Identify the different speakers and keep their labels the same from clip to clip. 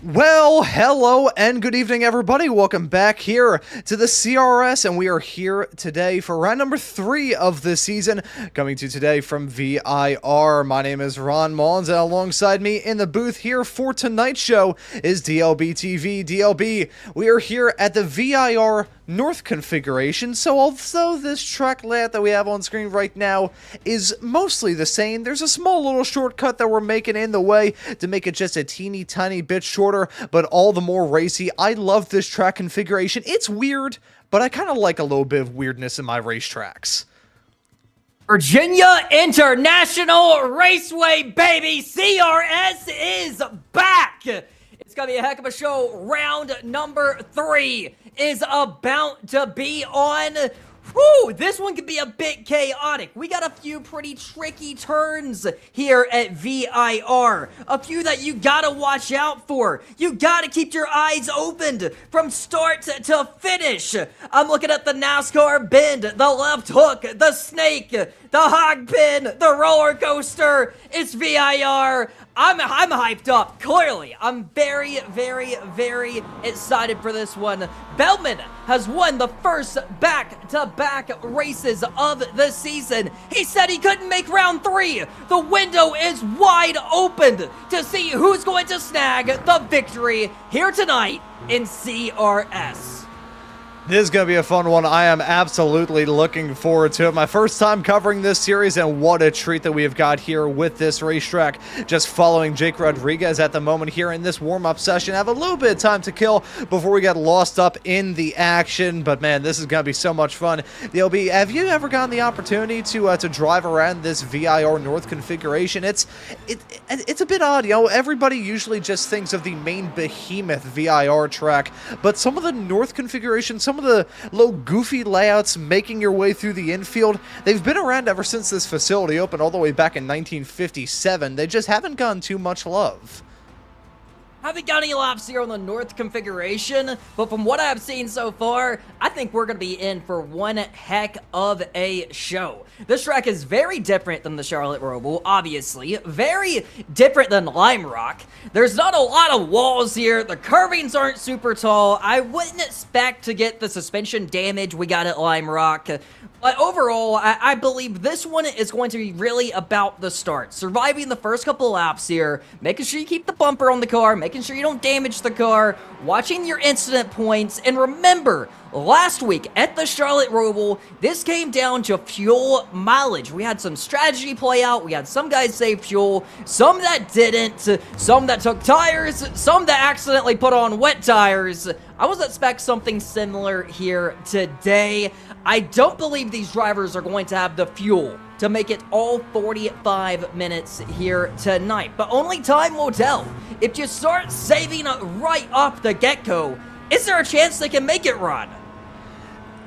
Speaker 1: Well, hello and good evening, everybody. Welcome back here to the CRS, and we are here today for round number 3 of the season, coming to you today from VIR. My name is Ron Mullins, and alongside me in the booth here for tonight's show is DLB TV. DLB, we are here at the VIR North configuration, so although this track layout that we have on screen right now is mostly the same, there's a small little shortcut that we're making in the way to make it just a teeny tiny bit shorter, but all the more racy. I love this track configuration. It's weird, but I kind of like a little bit of weirdness in my racetracks.
Speaker 2: Virginia International Raceway, baby! CRS is back! It's gonna be a heck of a show. Round number 3 is about to be on. Whew, this one could be a bit chaotic. We got a few pretty tricky turns here at VIR. A few that you gotta watch out for. You gotta keep your eyes opened from start to finish. I'm looking at the NASCAR bend, the left hook, the snake, the hog pin, the roller coaster. It's VIR. I'm hyped up, clearly. I'm very, very, very excited for this one. Bellman has won the first back-to-back races of the season. He said he couldn't make round 3. The window is wide open to see who's going to snag the victory here tonight in CRS.
Speaker 1: This is going to be a fun one. I am absolutely looking forward to it. My first time covering this series, and what a treat that we have got here with this racetrack. Just following Jake Rodriguez at the moment here in this warm-up session. Have a little bit of time to kill before we get lost up in the action. But man, this is going to be so much fun. DLB, have you ever gotten the opportunity to drive around this VIR North configuration? It's a bit odd. You know, everybody usually just thinks of the main behemoth VIR track, but some of the North configurations, some of the little goofy layouts making your way through the infield, they've been around ever since this facility opened all the way back in 1957. They just haven't gotten too much love.
Speaker 2: Haven't got any laps here on the North configuration, but from what I've seen so far, I think we're going to be in for one heck of a show. This track is very different than the Charlotte Roval, obviously. Very different than Lime Rock. There's not a lot of walls here. The curvings aren't super tall. I wouldn't expect to get the suspension damage we got at Lime Rock. But overall, I believe this one is going to be really about the start. Surviving the first couple laps here, making sure you keep the bumper on the car, making sure you don't damage the car, watching your incident points, and remember, last week at the Charlotte Roval, this came down to fuel mileage. We had some strategy play out, we had some guys save fuel, some that didn't, some that took tires, some that accidentally put on wet tires. I was expect something similar here today. I don't believe these drivers are going to have the fuel to make it all 45 minutes here tonight, but only time will tell. If you start saving right off the get-go, is there a chance they can make it, Ron?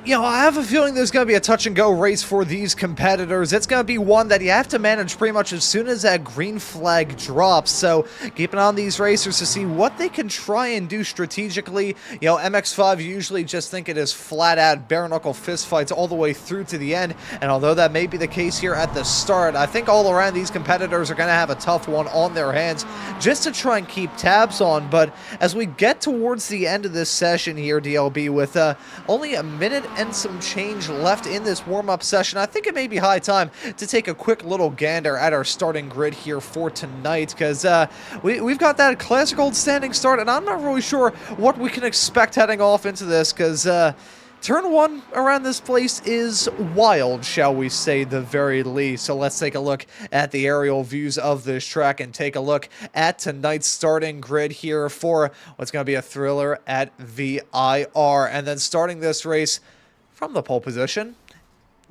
Speaker 1: You know, I have a feeling there's going to be a touch-and-go race for these competitors. It's going to be one that you have to manage pretty much as soon as that green flag drops. So keep an eye on these racers to see what they can try and do strategically. You know, MX-5 usually just think it is flat-out bare-knuckle fistfights all the way through to the end. And although that may be the case here at the start, I think all around these competitors are going to have a tough one on their hands just to try and keep tabs on. But as we get towards the end of this session here, DLB, with only a minute and some change left in this warm-up session, I think it may be high time to take a quick little gander at our starting grid here for tonight, because we've got that classic old standing start, and I'm not really sure what we can expect heading off into this, because turn 1 around this place is wild, shall we say the very least. So let's take a look at the aerial views of this track and take a look at tonight's starting grid here for what's going to be a thriller at VIR. And then starting this race from the pole position,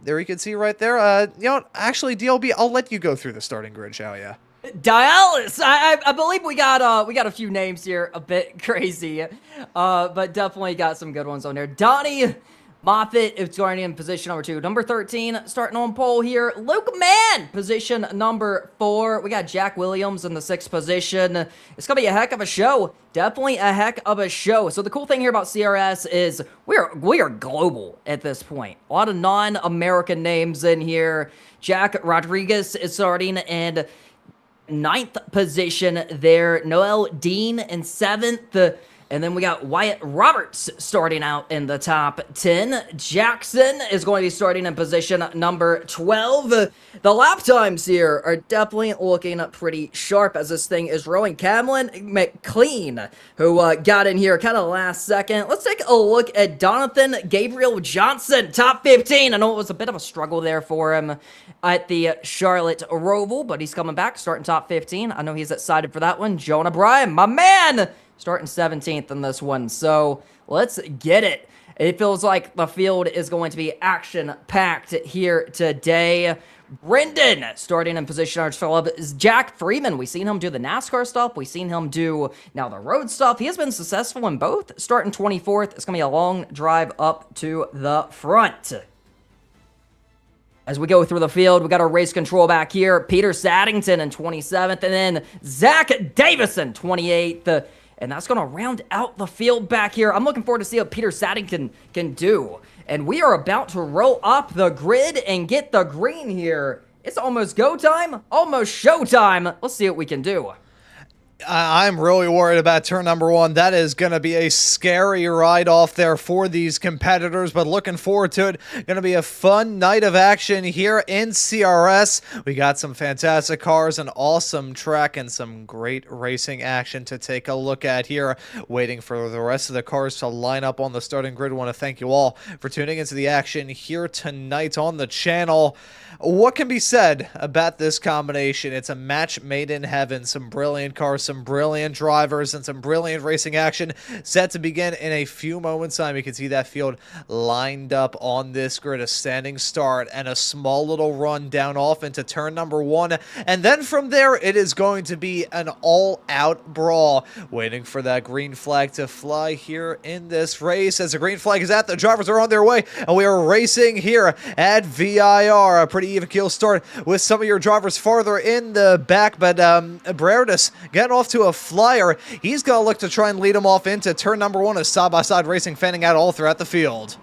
Speaker 1: there you can see right there. You know, actually, DLB, I'll let you go through the starting grid, shall ya?
Speaker 2: Dialis! I believe we got a few names here, a bit crazy, but definitely got some good ones on there. Donnie Moffitt is starting in position number 2. Number 13 starting on pole here. Luke Mann, position number 4. We got Jack Williams in the 6th position. It's going to be a heck of a show. Definitely a heck of a show. So the cool thing here about CRS is we are global at this point. A lot of non-American names in here. Jack Rodriguez is starting, and ninth position there. Noel Dean in 7th. And then we got Wyatt Roberts starting out in the top 10. Jackson is going to be starting in position number 12. The lap times here are definitely looking pretty sharp as this thing is rolling. Cameron McLean, who got in here kind of last second. Let's take a look at Donathan Gabriel Johnson, top 15. I know it was a bit of a struggle there for him at the Charlotte Roval, but he's coming back, starting top 15. I know he's excited for that one. Jonah Bryan, my man, starting 17th in this one, so let's get it. It feels like the field is going to be action-packed here today. Brendan starting in position number 12 is Jack Freeman. We've seen him do the NASCAR stuff. We've seen him do now the road stuff. He has been successful in both. Starting 24th, it's going to be a long drive up to the front. As we go through the field, we got our race control back here. Peter Saddington in 27th, and then Zach Davison, 28th. And that's going to round out the field back here. I'm looking forward to see what Peter Saddington can do. And we are about to roll up the grid and get the green here. It's almost go time, almost show time. Let's see what we can do.
Speaker 1: I'm really worried about turn number 1. That is going to be a scary ride off there for these competitors, but looking forward to it. Going to be a fun night of action here in CRS. We got some fantastic cars, an awesome track, and some great racing action to take a look at here. Waiting for the rest of the cars to line up on the starting grid. I want to thank you all for tuning into the action here tonight on the channel. What can be said about this combination? It's a match made in heaven. Some brilliant cars, some brilliant drivers, and some brilliant racing action set to begin in a few moments time. You can see that field lined up on this grid, a standing start and a small little run down off into turn number 1, and then from there it is going to be an all-out brawl. Waiting for that green flag to fly here in this race. As the green flag is out, the drivers are on their way, and we are racing here at VIR. A pretty even keel start with some of your drivers farther in the back, but Brerdis getting off to a flyer. He's going to look to try and lead him off into turn number 1 as side-by-side racing fanning out all throughout the field.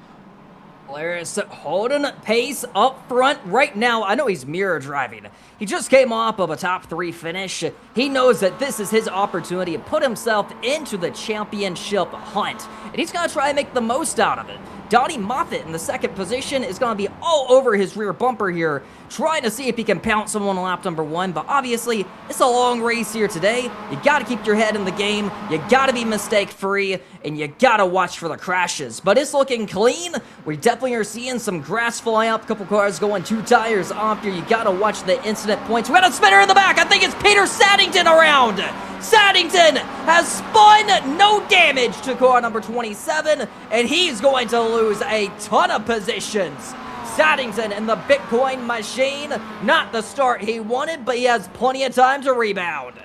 Speaker 2: Polaris holding pace up front right now. I know he's mirror driving. He just came off of a top 3 finish. He knows that this is his opportunity to put himself into the championship hunt, and he's going to try and make the most out of it. Donnie Moffitt in the 2nd position is going to be all over his rear bumper here, trying to see if he can pounce someone on lap number 1, but obviously, it's a long race here today. You got to keep your head in the game, you got to be mistake-free, and you got to watch for the crashes. But it's looking clean. We definitely are seeing some grass fly up, a couple cars going 2 tires off here. You got to watch the incident points. We got a spinner in the back. I think it's Peter Saddington around. Saddington has spun, no damage to car number 27, and he's going to lose a ton of positions. Saddington in the Bitcoin machine, not the start he wanted, but he has plenty of time to rebound.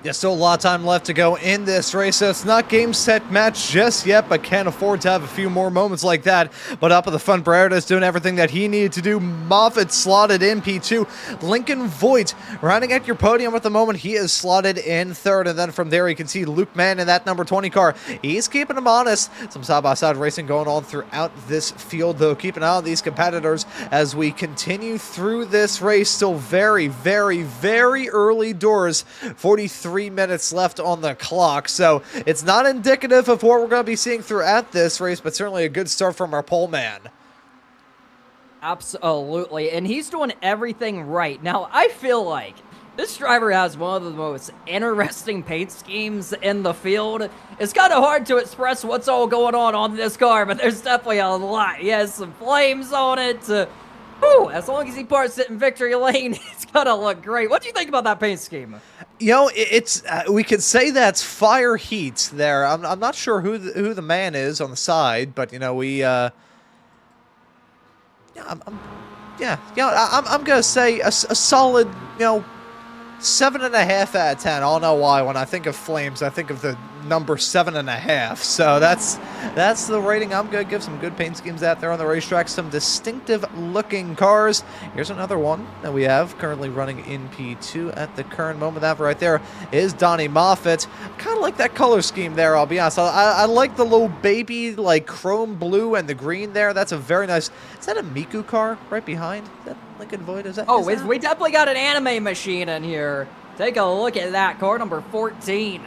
Speaker 1: There's still a lot of time left to go in this race, so it's not game, set, match just yet, but can't afford to have a few more moments like that. But up at the front, Brerdis doing everything that he needed to do. Moffitt slotted in P2. Lincoln Voigt rounding at your podium at the moment. He is slotted in 3rd, and then from there you can see Luke Mann in that number 20 car. He's keeping him honest. Some side-by-side racing going on throughout this field, though. Keep an eye on these competitors as we continue through this race. Still very, very, very early doors. 43 minutes left on the clock, so it's not indicative of what we're going to be seeing throughout this race, but certainly a good start from our pole man.
Speaker 2: Absolutely, and he's doing everything right. Now, I feel like this driver has one of the most interesting paint schemes in the field. It's kind of hard to express what's all going on this car, but there's definitely a lot. He has some flames on it. Whew, as long as he parks it in victory lane, it's gonna look great. What do you think about that paint scheme?
Speaker 1: You know, it's we could say that's fire heat there. I'm not sure who the man is on the side, but you know I'm gonna say a solid 7.5 out of 10. I don't know why. When I think of flames, I think of the number 7.5. So that's the rating I'm going to give. Some good paint schemes out there on the racetrack. Some distinctive looking cars. Here's another one that we have currently running in P2 at the current moment. That right there is Donnie Moffitt. Kind of like that color scheme there, I'll be honest. I like the little baby like chrome blue and the green there. That's a very nice. Is that a Miku car right behind? Is that Lincoln Voigt? Is that?
Speaker 2: Oh, we definitely got an anime machine in here. Take a look at that. Car number 14.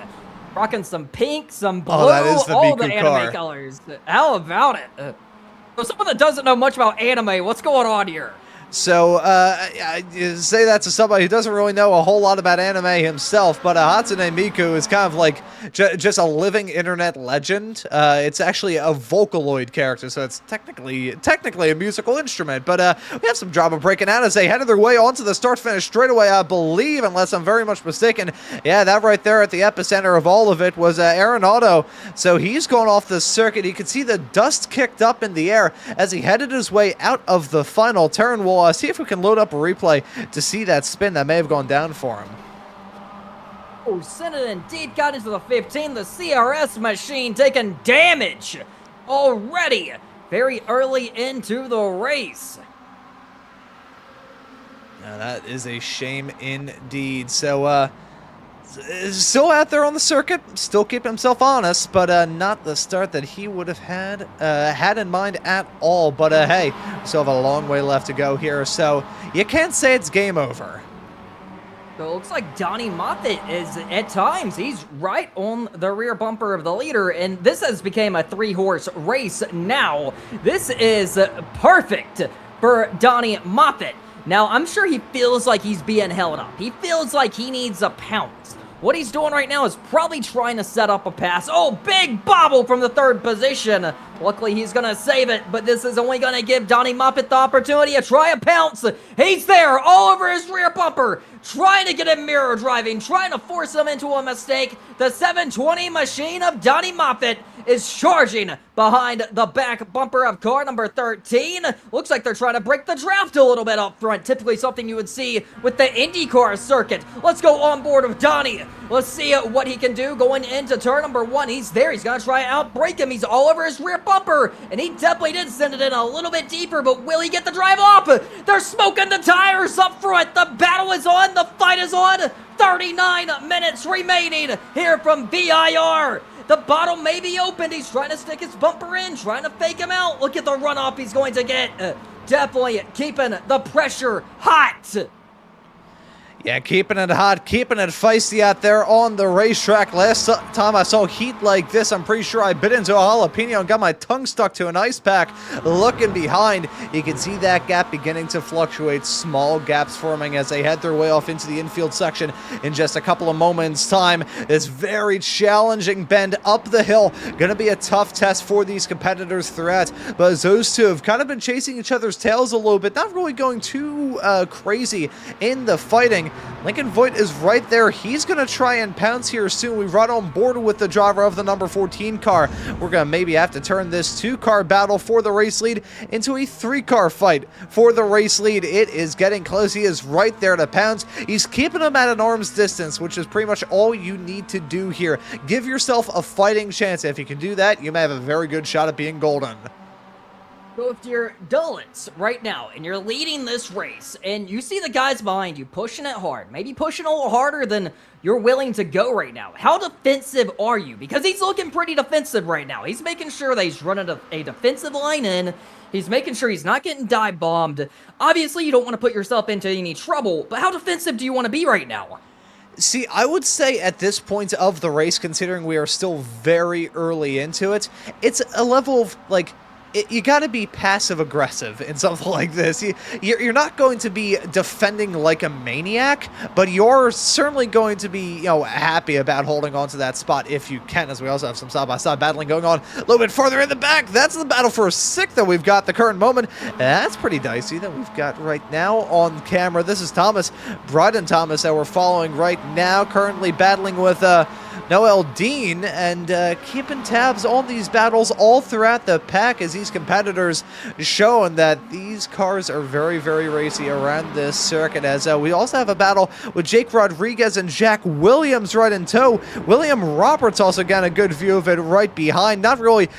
Speaker 2: Rocking some pink, some blue,
Speaker 1: Oh, that is the
Speaker 2: all the
Speaker 1: Miku
Speaker 2: anime
Speaker 1: car.
Speaker 2: colors. How about it? For someone that doesn't know much about anime, what's going on here?
Speaker 1: So, I say that to somebody who doesn't really know a whole lot about anime himself, but Hatsune Miku is kind of like just a living internet legend. It's actually a Vocaloid character, so it's technically a musical instrument. But we have some drama breaking out as they headed their way onto the start-finish straightaway, I believe, unless I'm very much mistaken. Yeah, that right there at the epicenter of all of it was Arenado. So he's going off the circuit. You can see the dust kicked up in the air as he headed his way out of the final turn. We'll see if we can load up a replay to see that spin that may have gone down for him.
Speaker 2: Oh, Senate indeed got into the 15. The CRS machine taking damage already very early into the race.
Speaker 1: Now that is a shame indeed. So, still out there on the circuit, still keeping himself honest, but not the start that he would have had in mind at all. But hey, we still have a long way left to go here, so you can't say it's game over.
Speaker 2: So it looks like Donnie Moffat is, at times, he's right on the rear bumper of the leader, and this has become a 3-horse race now. This is perfect for Donnie Moffat. Now, I'm sure he feels like he's being held up. He feels like he needs a pounce. What he's doing right now is probably trying to set up a pass. Oh, big bobble from the 3rd position. Luckily, he's going to save it, but this is only going to give Donnie Moffat the opportunity to try a pounce. He's there, all over his rear bumper, trying to get him mirror driving, trying to force him into a mistake. The 720 machine of Donnie Moffat is charging behind the back bumper of car number 13. Looks like they're trying to break the draft a little bit up front. Typically something you would see with the IndyCar circuit. Let's go on board with Donnie. Let's see what he can do going into turn number 1. He's there. He's going to try to outbrake him. He's all over his rear bumper, and he definitely did send it in a little bit deeper, but will he get the drive off? They're smoking the tires up front. The battle is on. The fight is on. 39 minutes remaining here from VIR. The bottle may be opened. He's trying to stick his bumper in, trying to fake him out. Look at the runoff he's going to get. Definitely keeping the pressure hot.
Speaker 1: Yeah, keeping it hot, keeping it feisty out there on the racetrack. Last time I saw heat like this, I'm pretty sure I bit into a jalapeno and got my tongue stuck to an ice pack. Looking behind, you can see that gap beginning to fluctuate. Small gaps forming as they head their way off into the infield section in just a couple of moments' time. This very challenging bend up the hill. Going to be a tough test for these competitors throughout. But as those two have kind of been chasing each other's tails a little bit, not really going too crazy in the fighting. Lincoln Voigt is right there. He's going to try and pounce here soon. We run on board with the driver of the number 14 car. We're going to maybe have to turn this 2-car battle for the race lead into a 3-car fight for the race lead. It is getting close. He is right there to pounce. He's keeping him at an arm's distance, which is pretty much all you need to do here. Give yourself a fighting chance. If you can do that, you may have a very good shot at being golden.
Speaker 2: So if you're Dullets right now and you're leading this race and you see the guys behind you pushing it hard, maybe pushing a little harder than you're willing to go right now, how defensive are you? Because he's looking pretty defensive right now. He's making sure that he's running a defensive line in. He's making sure he's not getting dive bombed. Obviously, you don't want to put yourself into any trouble, but how defensive do you want to be right now?
Speaker 1: See, I would say at this point of the race, considering we are still very early into it, it's a level of, like, you got to be passive-aggressive in something like this. You're not going to be defending like a maniac, but you're certainly going to be, happy about holding on to that spot if you can, as we also have some side-by-side battling going on a little bit farther in the back. That's the battle for a 6th that we've got the current moment. That's pretty dicey that we've got right now on camera. This is Thomas, Bryden Thomas, that we're following right now, currently battling with Noel Dean, and keeping tabs on these battles all throughout the pack as these competitors showing that these cars are very, very racy around this circuit. As we also have a battle with Jake Rodriguez and Jack Williams right in tow. William Roberts also got a good view of it right behind. Not really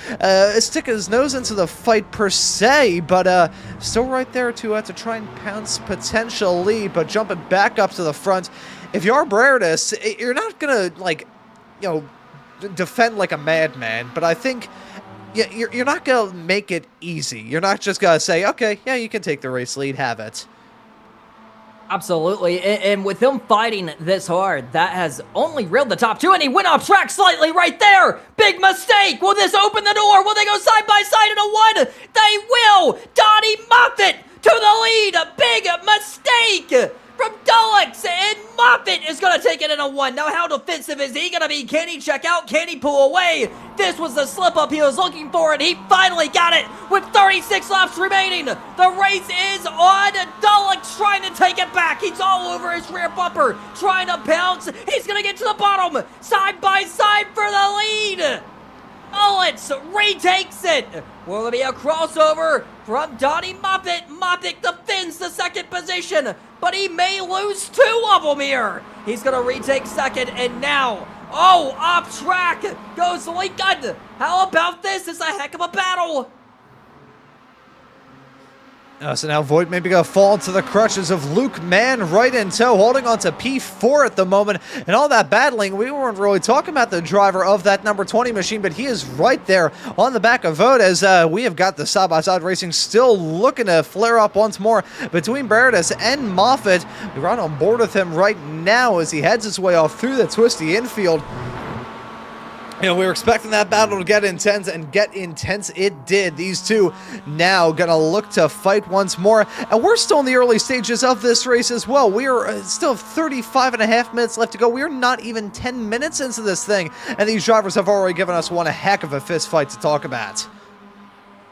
Speaker 1: sticking his nose into the fight per se, but still right there to try and pounce potentially, but jumping back up to the front. If you are Breretis, you're not gonna defend like a madman, but I think you're not gonna make it easy. You're not just gonna say, okay, yeah, you can take the race lead, have it.
Speaker 2: Absolutely, and with him fighting this hard, that has only reeled the top two, and he went off track slightly right there. Big mistake. Will this open the door? Will they go side by side in a one? They will. Donnie Moffitt to the lead. A big mistake from Dulux, and Moffitt is going to take it in a one. Now, how defensive is he going to be? Can he check out? Can he pull away? This was the slip-up he was looking for, and he finally got it with 36 laps remaining. The race is on. Dulux trying to take it back. He's all over his rear bumper, trying to pounce. He's going to get to the bottom, side by side for the lead. Dulux retakes it. Will there be a crossover from Donnie Moffitt? Moffitt defends the second position, but he may lose two of them here. He's going to retake second, and now, oh, off track goes Lincoln. How about this? It's a heck of a battle.
Speaker 1: So now Voigt maybe going to fall into the crutches of Luke Mann right in tow, holding on to P4 at the moment. And all that battling, we weren't really talking about the driver of that number 20 machine, but he is right there on the back of Voigt as we have got the side-by-side racing still looking to flare up once more between Berardus and Moffitt. We're right on board with him right now as he heads his way off through the twisty infield. You know, we were expecting that battle to get intense, and get intense it did. These two now gonna look to fight once more, and we're still in the early stages of this race as well. We are still 35 and a half minutes left to go. We are not even 10 minutes into this thing, and these drivers have already given us one heck of a fist fight to talk about.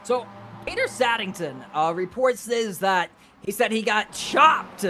Speaker 2: So, Peter Saddington reports this that he said he got chopped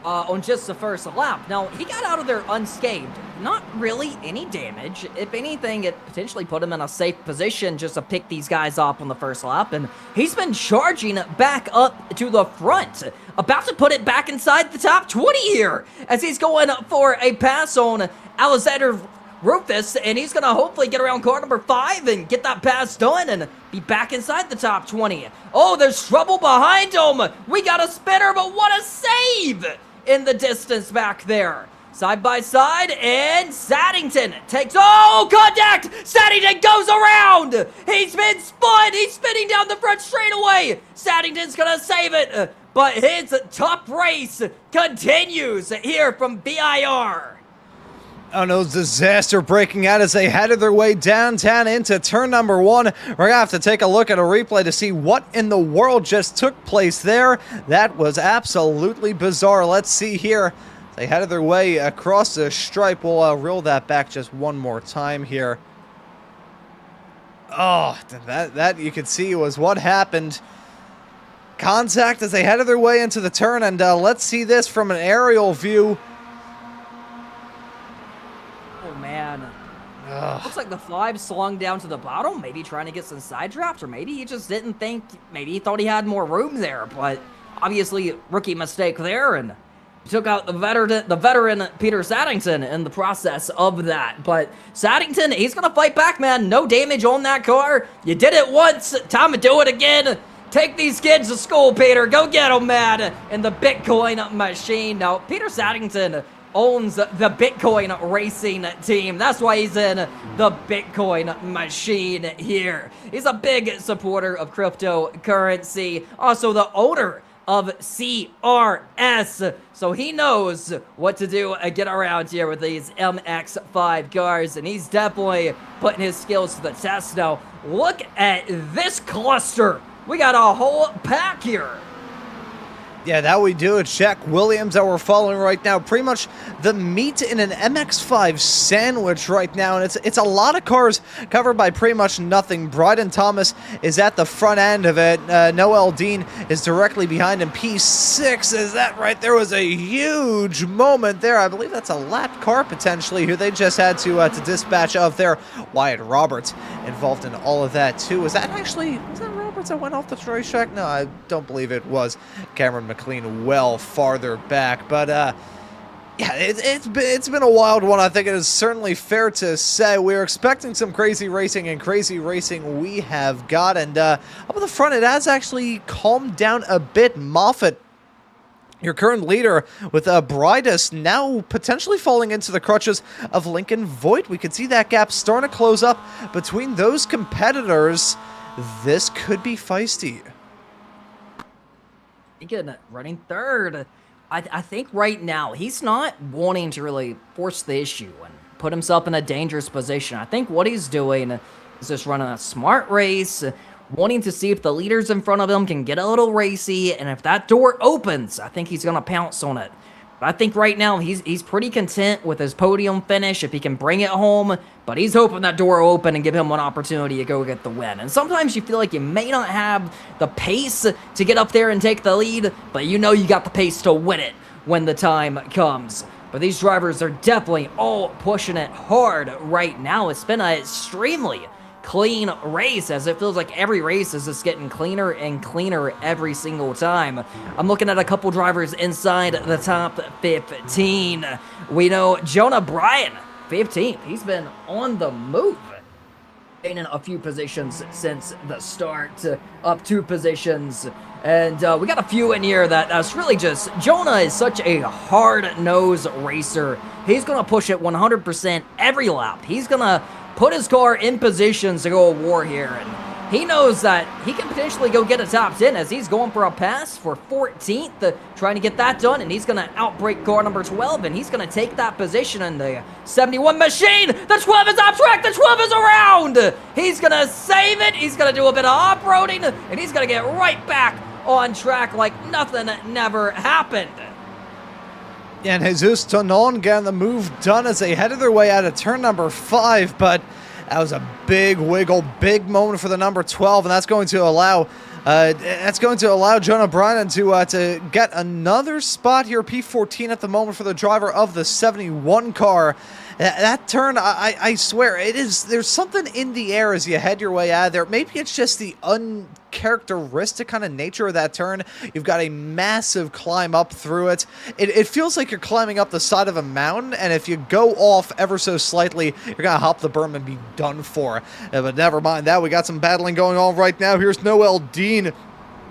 Speaker 2: on just the first lap. Now, he got out of there unscathed. Not really any damage. If anything, it potentially put him in a safe position just to pick these guys up on the first lap, and he's been charging back up to the front, about to put it back inside the top 20 here, as he's going for a pass on Alexander Rufus, and he's going to hopefully get around car number 5 and get that pass done and be back inside the top 20. Oh, there's trouble behind him. We got a spinner, but what a save in the distance back there. Side by side, and Saddington takes, oh, contact! Saddington goes around! He's been spun! He's spinning down the front straightaway! Saddington's gonna save it, but his top race continues here from VIR.
Speaker 1: Oh no, disaster breaking out as they headed their way downtown into turn number 1. We're going to have to take a look at a replay to see what in the world just took place there. That was absolutely bizarre. Let's see here. They headed their way across the stripe. We'll reel that back just one more time here. Oh, that you could see was what happened. Contact as they headed their way into the turn, and let's see this from an aerial view.
Speaker 2: Oh, man. Looks like the 5 slung down to the bottom, maybe trying to get some side drops, or maybe he just didn't think, maybe he thought he had more room there, but obviously rookie mistake there, and took out the veteran Peter Saddington in the process of that. But Saddington, he's going to fight back, man. No damage on that car. You did it once. Time to do it again. Take these kids to school, Peter. Go get them, man. In the Bitcoin machine. Now, Peter Saddington owns the Bitcoin racing team. That's why he's in the Bitcoin machine here. He's a big supporter of cryptocurrency. Also, the owner of CRS, so he knows what to do and get around here with these MX-5 cars, and he's definitely putting his skills to the test now. Look at this cluster. We got a whole pack here.
Speaker 1: Yeah, that we do. It's Jack Williams that we're following right now. Pretty much the meat in an MX-5 sandwich right now, and it's a lot of cars covered by pretty much nothing. Bryden Thomas is at the front end of it. Noel Dean is directly behind him. P6 is that right? There was a huge moment there. I believe that's a lap car potentially who they just had to dispatch of there. Wyatt Roberts involved in all of that too. Was that Roberts that went off the racetrack? No, I don't believe it was. Cameron McLean well farther back, but yeah, it's been a wild one. I think it is certainly fair to say we were expecting some crazy racing, and crazy racing we have got. And up at the front, it has actually calmed down a bit. Moffitt, your current leader, with Bridus now potentially falling into the crutches of Lincoln Voigt. We could see that gap starting to close up between those competitors. This could be feisty.
Speaker 2: Lincoln running third I think right now he's not wanting to really force the issue and put himself in a dangerous position. I think what he's doing is just running a smart race, wanting to see if the leaders in front of him can get a little racy, and if that door opens, I think he's going to pounce on it. But I think right now he's pretty content with his podium finish if he can bring it home, but he's hoping that door will open and give him an opportunity to go get the win. And sometimes you feel like you may not have the pace to get up there and take the lead, but you know you got the pace to win it when the time comes. But these drivers are definitely all pushing it hard right now. It's been an extremely clean race, as it feels like every race is just getting cleaner and cleaner every single time. I'm looking at a couple drivers inside the top 15. We know Jonah Bryan, 15th. He's been on the move, gaining a few positions since the start, up 2 positions. And we got a few in here that's really just, Jonah is such a hard-nosed racer. He's going to push it 100% every lap. He's going to put his car in positions to go a war here, and he knows that he can potentially go get a top 10 as he's going for a pass for 14th, trying to get that done, and he's going to outbreak car number 12, and he's going to take that position in the 71 machine. The 12 is off track, the 12 is around. He's going to save it, he's going to do a bit of off-roading, and he's going to get right back on track like nothing never happened.
Speaker 1: And Jesus Tonon getting the move done as they headed their way out of turn number 5, but that was a big wiggle, big moment for the number 12, and that's going to allow Jonah Bryan to get another spot here, P14 at the moment for the driver of the 71 car. That turn, I swear, there's something in the air as you head your way out of there. Maybe it's just the uncharacteristic kind of nature of that turn. You've got a massive climb up through it. It feels like you're climbing up the side of a mountain, and if you go off ever so slightly, you're going to hop the berm and be done for. But never mind that. We got some battling going on right now. Here's Noel Dean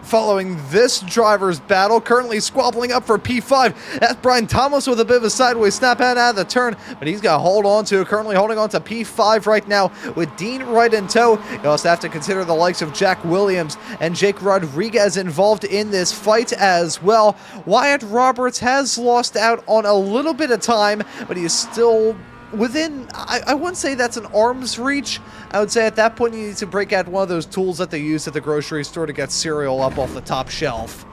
Speaker 1: following this driver's battle, currently squabbling up for P5. That's Brian Thomas with a bit of a sideways snap out of the turn, but he's got to hold on to it, currently holding on to P5 right now with Dean right in tow. You also have to consider the likes of Jack Williams and Jake Rodriguez involved in this fight as well. Wyatt Roberts has lost out on a little bit of time, but he is still within, I wouldn't say that's an arm's reach. I would say at that point you need to break out one of those tools that they use at the grocery store to get cereal up off the top shelf.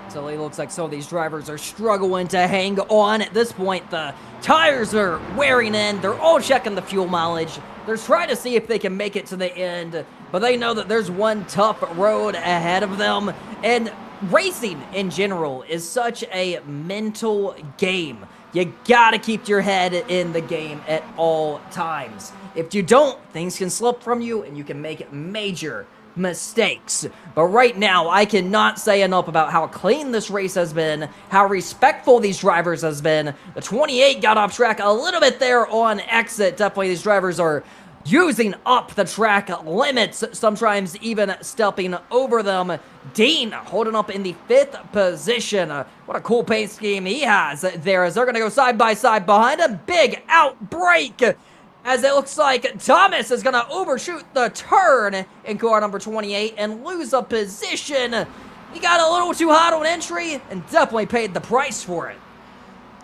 Speaker 2: So it looks like some of these drivers are struggling to hang on. At this point, the tires are wearing in. They're all checking the fuel mileage. They're trying to see if they can make it to the end, but they know that there's one tough road ahead of them. And racing in general is such a mental game. You gotta keep your head in the game at all times. If you don't, things can slip from you and you can make major mistakes. But right now, I cannot say enough about how clean this race has been, how respectful these drivers has been. The 28 got off track a little bit there on exit. Definitely these drivers are using up the track limits, sometimes even stepping over them. Dean holding up in the 5th position. What a cool paint scheme he has there as they're going to go side by side behind him. Big outbreak as it looks like Thomas is going to overshoot the turn in car number 28 and lose a position. He got a little too hot on entry and definitely paid the price for it.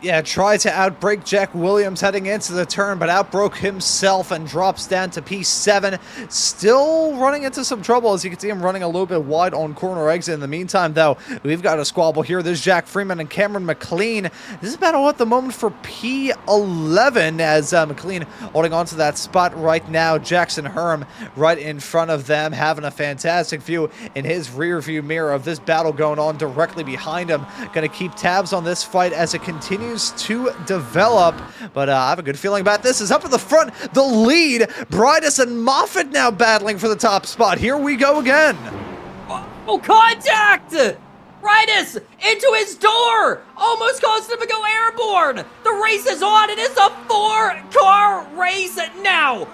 Speaker 1: Yeah, tried to outbrake Jack Williams heading into the turn, but outbroke himself and drops down to P7. Still running into some trouble, as you can see him running a little bit wide on corner exit. In the meantime, though, we've got a squabble here. There's Jack Freeman and Cameron McLean. This is battle at the moment for P11, as McLean holding on to that spot right now. Jackson Herm right in front of them, having a fantastic view in his rear view mirror of this battle going on directly behind him. Going to keep tabs on this fight as it continues to develop, but I have a good feeling about this. Is up at the front, the lead. Bridus and Moffitt now battling for the top spot. Here we go again.
Speaker 2: Oh, contact! Bridus into his door! Almost caused him to go airborne! The race is on! It is a 4-car race now!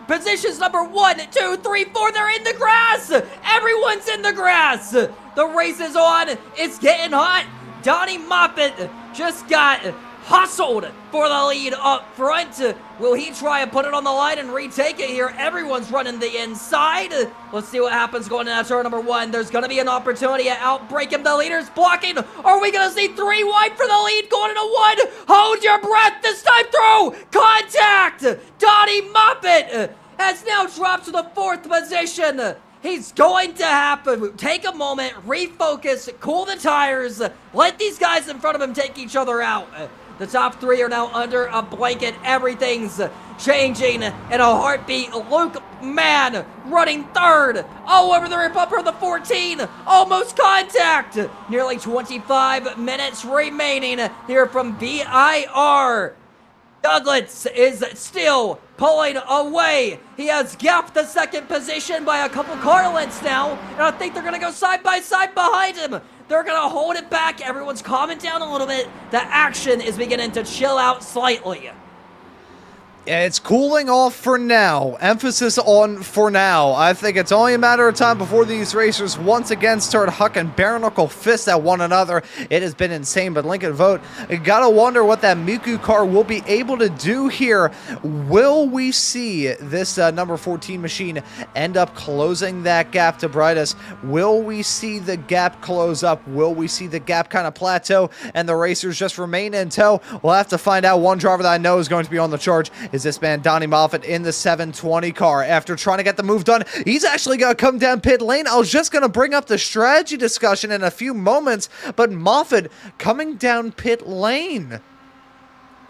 Speaker 2: Positions number 1, 2, 3, 4, they're in the grass! Everyone's in the grass! The race is on! It's getting hot! Donnie Moffitt just got hustled for the lead up front. Will he try and put it on the line and retake it here? Everyone's running the inside. Let's see what happens going into turn number 1. There's going to be an opportunity to outbreak him. The leader's blocking. Are we going to see 3 wide for the lead going into 1? Hold your breath this time through. Contact. Donnie Muppet has now dropped to the 4th position. He's going to have to take a moment, refocus, cool the tires, let these guys in front of him take each other out. The top 3 are now under a blanket. Everything's changing in a heartbeat. Luke Mann running 3rd. Oh, over the bumper of the 14. Almost contact. Nearly 25 minutes remaining here from VIR. Douglas is still pulling away. He has gapped the 2nd position by a couple car lengths now, and I think they're going to go side by side behind him. They're going to hold it back. Everyone's calming down a little bit. The action is beginning to chill out slightly.
Speaker 1: It's cooling off for now. Emphasis on for now. I think it's only a matter of time before these racers once again start hucking bare-knuckle fists at one another. It has been insane, but Lincoln Vogt, gotta wonder what that Miku car will be able to do here. Will we see this number 14 machine end up closing that gap to Brightus? Will we see the gap close up? Will we see the gap kind of plateau and the racers just remain in tow? We'll have to find out. One driver that I know is going to be on the charge is this man, Donnie Moffat, in the 720 car. After trying to get the move done, he's actually going to come down pit lane. I was just going to bring up the strategy discussion in a few moments, but Moffat coming down pit lane.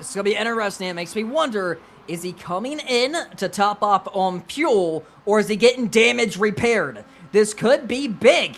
Speaker 2: It's going to be interesting. It makes me wonder, is he coming in to top up on fuel, or is he getting damage repaired? This could be big.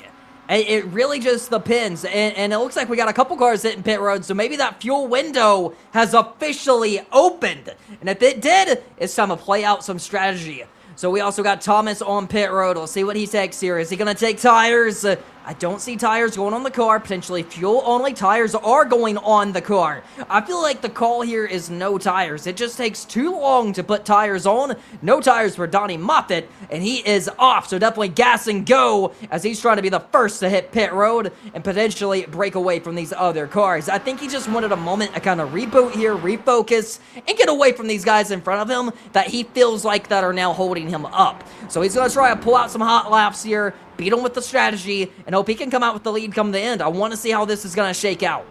Speaker 2: It really just depends, and it looks like we got a couple cars hitting pit road, so maybe that fuel window has officially opened. And if it did, it's time to play out some strategy. So we also got Thomas on pit road. We'll see what he takes here. Is he going to take tires? I don't see tires going on the car. Potentially fuel-only tires are going on the car. I feel like the call here is no tires. It just takes too long to put tires on. No tires for Donnie Moffat, and he is off. So definitely gas and go as he's trying to be the first to hit pit road and potentially break away from these other cars. I think he just wanted a moment to kind of reboot here, refocus, and get away from these guys in front of him that he feels like that are now holding him up. So he's going to try to pull out some hot laps here, beat him with the strategy, and hope he can come out with the lead come the end. I want to see how this is going to shake out.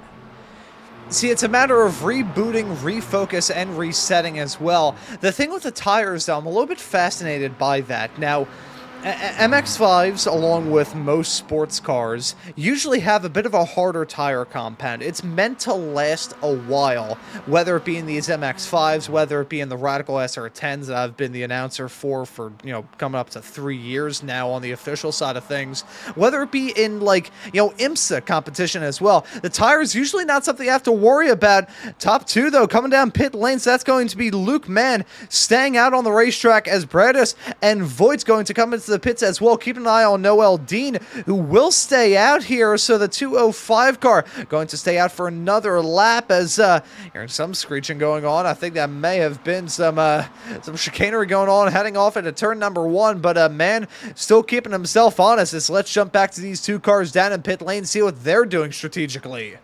Speaker 1: See, it's a matter of rebooting, refocus, and resetting as well. The thing with the tires, though, I'm a little bit fascinated by that. Now, MX-5s, along with most sports cars, usually have a bit of a harder tire compound. It's meant to last a while, whether it be in these MX-5s, whether it be in the Radical SR10s that I've been the announcer for, coming up to 3 years now on the official side of things, whether it be in, IMSA competition as well. The tire is usually not something you have to worry about. Top 2, though, coming down pit lanes, that's going to be Luke Mann staying out on the racetrack as Bradis and Voigt's going to come into the pits as well. Keep an eye on Noel Dean, who will stay out here. So the 205 car going to stay out for another lap as here's some screeching going on. I think that may have been some chicanery going on heading off into turn number 1, but man still keeping himself honest. As let's jump back to these 2 cars down in pit lane, see what they're doing strategically.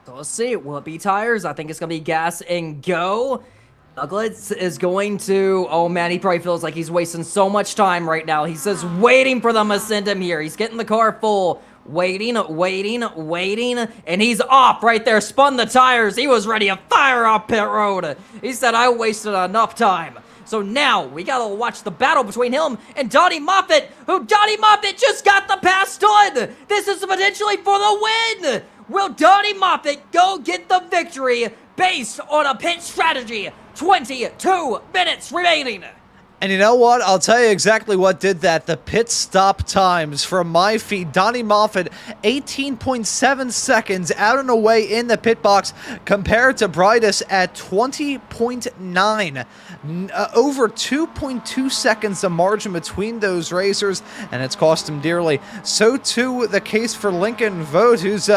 Speaker 2: So let's see. Will it be tires? I think it's going to be gas and go. Douglas is going to, oh man, he probably feels like he's wasting so much time right now. He's just waiting for them to send him here. He's getting the car full, waiting, and he's off right there, spun the tires. He was ready to fire off pit road. He said, I wasted enough time. So now we gotta watch the battle between him and Donnie Moffat, who Donnie Moffat just got the pass done. This is potentially for the win. Will Donnie Moffat go get the victory based on a pit strategy? 22 minutes remaining.
Speaker 1: And you know what? I'll tell you exactly what did that. The pit stop times from my feed. Donnie Moffat, 18.7 seconds out and away in the pit box compared to Brightus at 20.9. Over 2.2 seconds the margin between those racers, and it's cost him dearly. So too the case for Lincoln Vogt, who's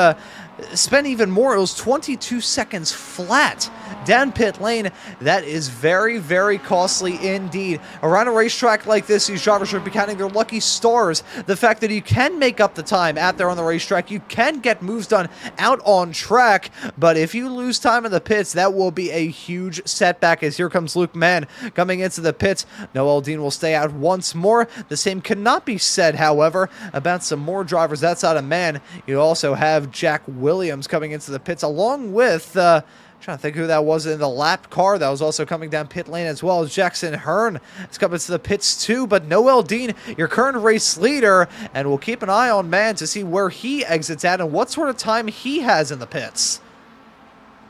Speaker 1: spent even more. It was 22 seconds flat down pit lane. That is very, very costly indeed. Around a racetrack like this, these drivers should be counting their lucky stars. The fact that you can make up the time out there on the racetrack, you can get moves done out on track, but if you lose time in the pits, that will be a huge setback. As here comes Luke Mann coming into the pits. Noel Dean will stay out once more. The same cannot be said, however, about some more drivers outside of Mann. You also have Jack Williams coming into the pits, along with, trying to think who that was in the lap car that was also coming down pit lane, as well as Jackson Hearn is coming to the pits too. But Noel Dean, your current race leader, and we'll keep an eye on Mann to see where he exits at and what sort of time he has in the pits.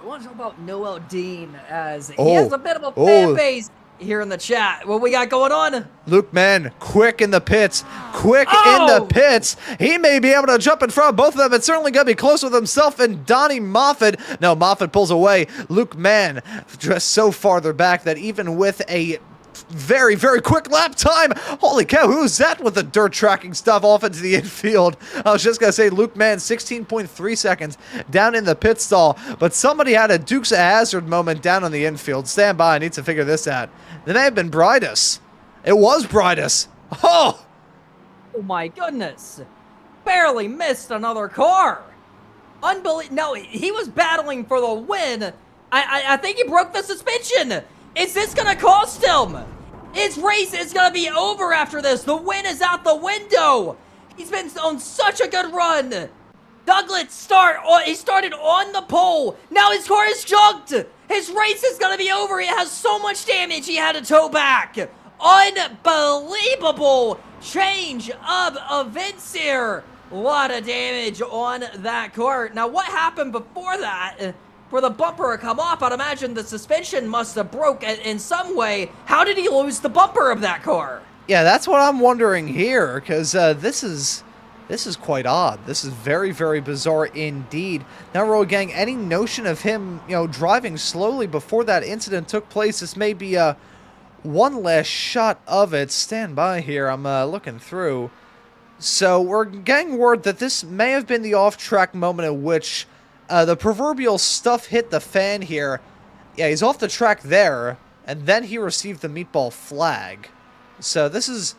Speaker 2: I want to talk about Noel Dean, as he has a bit of a fan base here in the chat. What we got going on?
Speaker 1: Luke Mann, quick in the pits. Quick in the pits. He may be able to jump in front of both of them. It's certainly going to be close with himself and Donnie Moffitt. No, Moffitt pulls away. Luke Mann just so farther back that even with a very, very quick lap time. Holy cow, who's that with the dirt tracking stuff off into the infield? I was just going to say Luke Mann, 16.3 seconds down in the pit stall, but somebody had a Dukes of Hazzard moment down on the infield. Stand by, I need to figure this out. It may have been Bridus. It was Bridus. Oh
Speaker 2: my goodness. Barely missed another car. Unbelievable. No, he was battling for the win. I think he broke the suspension. Is this going to cost him? His race is going to be over after this. The win is out the window. He's been on such a good run. Douglas he started on the pole. Now his car is junked. His race is going to be over. He has so much damage he had to tow back. Unbelievable change of events here. A lot of damage on that car. Now what happened before that? For the bumper to come off, I'd imagine the suspension must have broke in some way. How did he lose the bumper of that car?
Speaker 1: Yeah, that's what I'm wondering here, because this is quite odd. This is very, very bizarre indeed. Now, Road Gang, any notion of him, driving slowly before that incident took place? This may be one last shot of it. Stand by here. I'm looking through. So we're getting word that this may have been the off-track moment at which the proverbial stuff hit the fan here. Yeah, he's off the track there, and then he received the meatball flag. So this is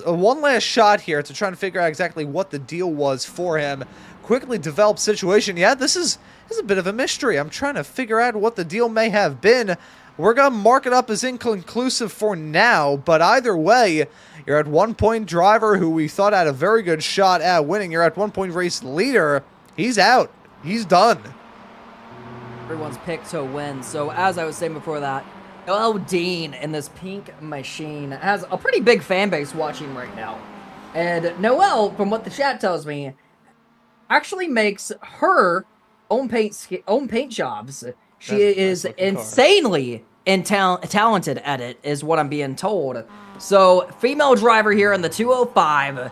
Speaker 1: a one last shot here to try and figure out exactly what the deal was for him. Quickly developed situation. Yeah, this is a bit of a mystery. I'm trying to figure out what the deal may have been. We're going to mark it up as inconclusive for now, but either way, you're at 1 point driver who we thought had a very good shot at winning. You're at 1 point race leader. He's out. He's done.
Speaker 2: Everyone's picked to win. So as I was saying before that, Noel Dean in this pink machine has a pretty big fan base watching right now. And Noel, from what the chat tells me, actually makes her own paint jobs. She is insanely talented at it, is what I'm being told. So, female driver here in the 205.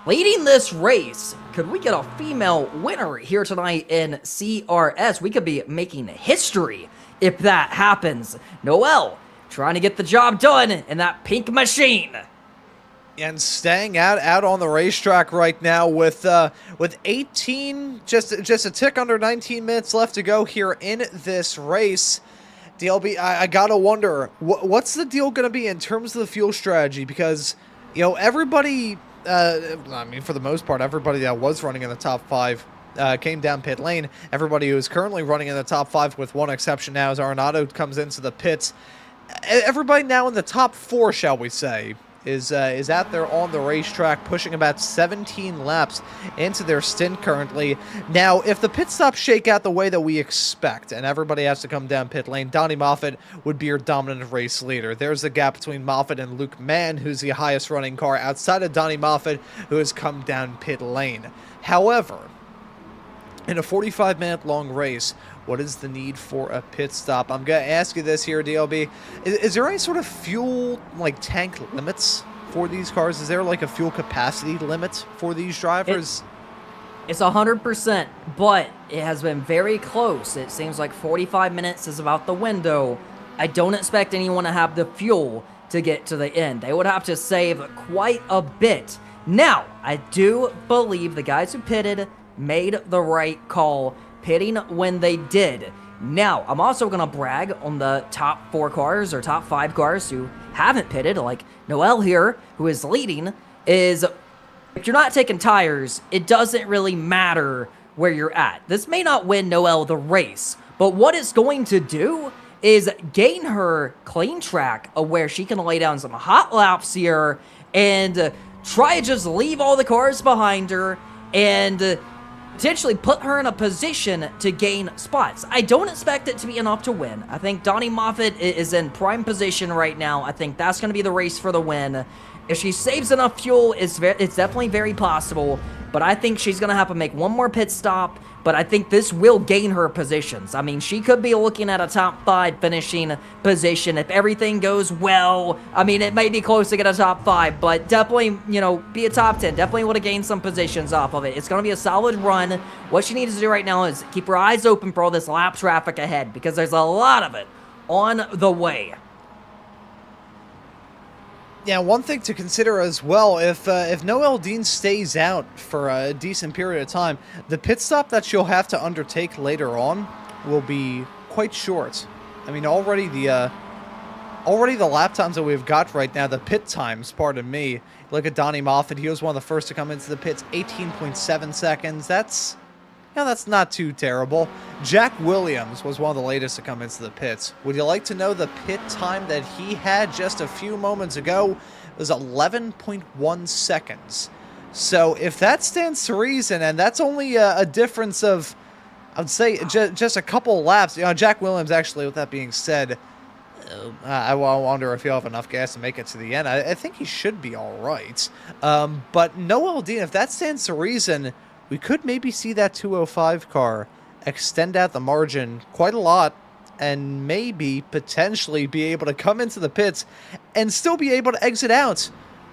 Speaker 2: Leading this race, could we get a female winner here tonight in CRS? We could be making history if that happens. Noel trying to get the job done in that pink machine.
Speaker 1: And staying out on the racetrack right now with 18, just a tick under 19 minutes left to go here in this race. DLB, I gotta wonder, what's the deal gonna be in terms of the fuel strategy? Because, everybody... I mean, for the most part, everybody that was running in the top 5 came down pit lane. Everybody who is currently running in the top 5, with one exception now, as Arenado comes into the pits. Everybody now in the top 4, shall we say, is out there on the racetrack, pushing about 17 laps into their stint currently. Now, if the pit stops shake out the way that we expect, and everybody has to come down pit lane, Donnie Moffitt would be your dominant race leader. There's the gap between Moffitt and Luke Mann, who's the highest running car outside of Donnie Moffitt, who has come down pit lane. However, in a 45-minute long race, what is the need for a pit stop? I'm going to ask you this here, DLB. Is there any sort of fuel, tank limits for these cars? Is there, a fuel capacity limit for these drivers?
Speaker 2: It's 100%, but it has been very close. It seems like 45 minutes is about the window. I don't expect anyone to have the fuel to get to the end. They would have to save quite a bit. Now, I do believe the guys who pitted made the right call pitting when they did. Now, I'm also going to brag on the top 4 cars or top 5 cars who haven't pitted, like Noel here, who is leading, is if you're not taking tires, it doesn't really matter where you're at. This may not win Noel the race, but what it's going to do is gain her clean track of where she can lay down some hot laps here and try to just leave all the cars behind her and potentially put her in a position to gain spots. I don't expect it to be enough to win. I think Donnie Moffitt is in prime position right now. I think that's going to be the race for the win. If she saves enough fuel, it's definitely very possible, but I think she's going to have to make one more pit stop, but I think this will gain her positions. I mean, she could be looking at a top 5 finishing position if everything goes well. I mean, it may be close to get a top 5, but definitely, you know, be a top 10. Definitely would have gained some positions off of it. It's going to be a solid run. What she needs to do right now is keep her eyes open for all this lap traffic ahead, because there's a lot of it on the way.
Speaker 1: Yeah, one thing to consider as well, if Noel Dean stays out for a decent period of time, the pit stop that she'll have to undertake later on will be quite short. I mean, already the lap times that we've got right now, the pit times, pardon me. Look at Donnie Moffitt. He was one of the first to come into the pits, 18.7 seconds. That's not too terrible. Jack Williams was one of the latest to come into the pits. Would you like to know the pit time that he had just a few moments ago? It was 11.1 seconds. So if that stands to reason, and that's only a difference of, I'd say, just a couple laps. You know, Jack Williams, actually, with that being said, I wonder if he'll have enough gas to make it to the end. I think he should be all right. But Noel Dean, if that stands to reason, we could maybe see that 205 car extend out the margin quite a lot and maybe potentially be able to come into the pits and still be able to exit out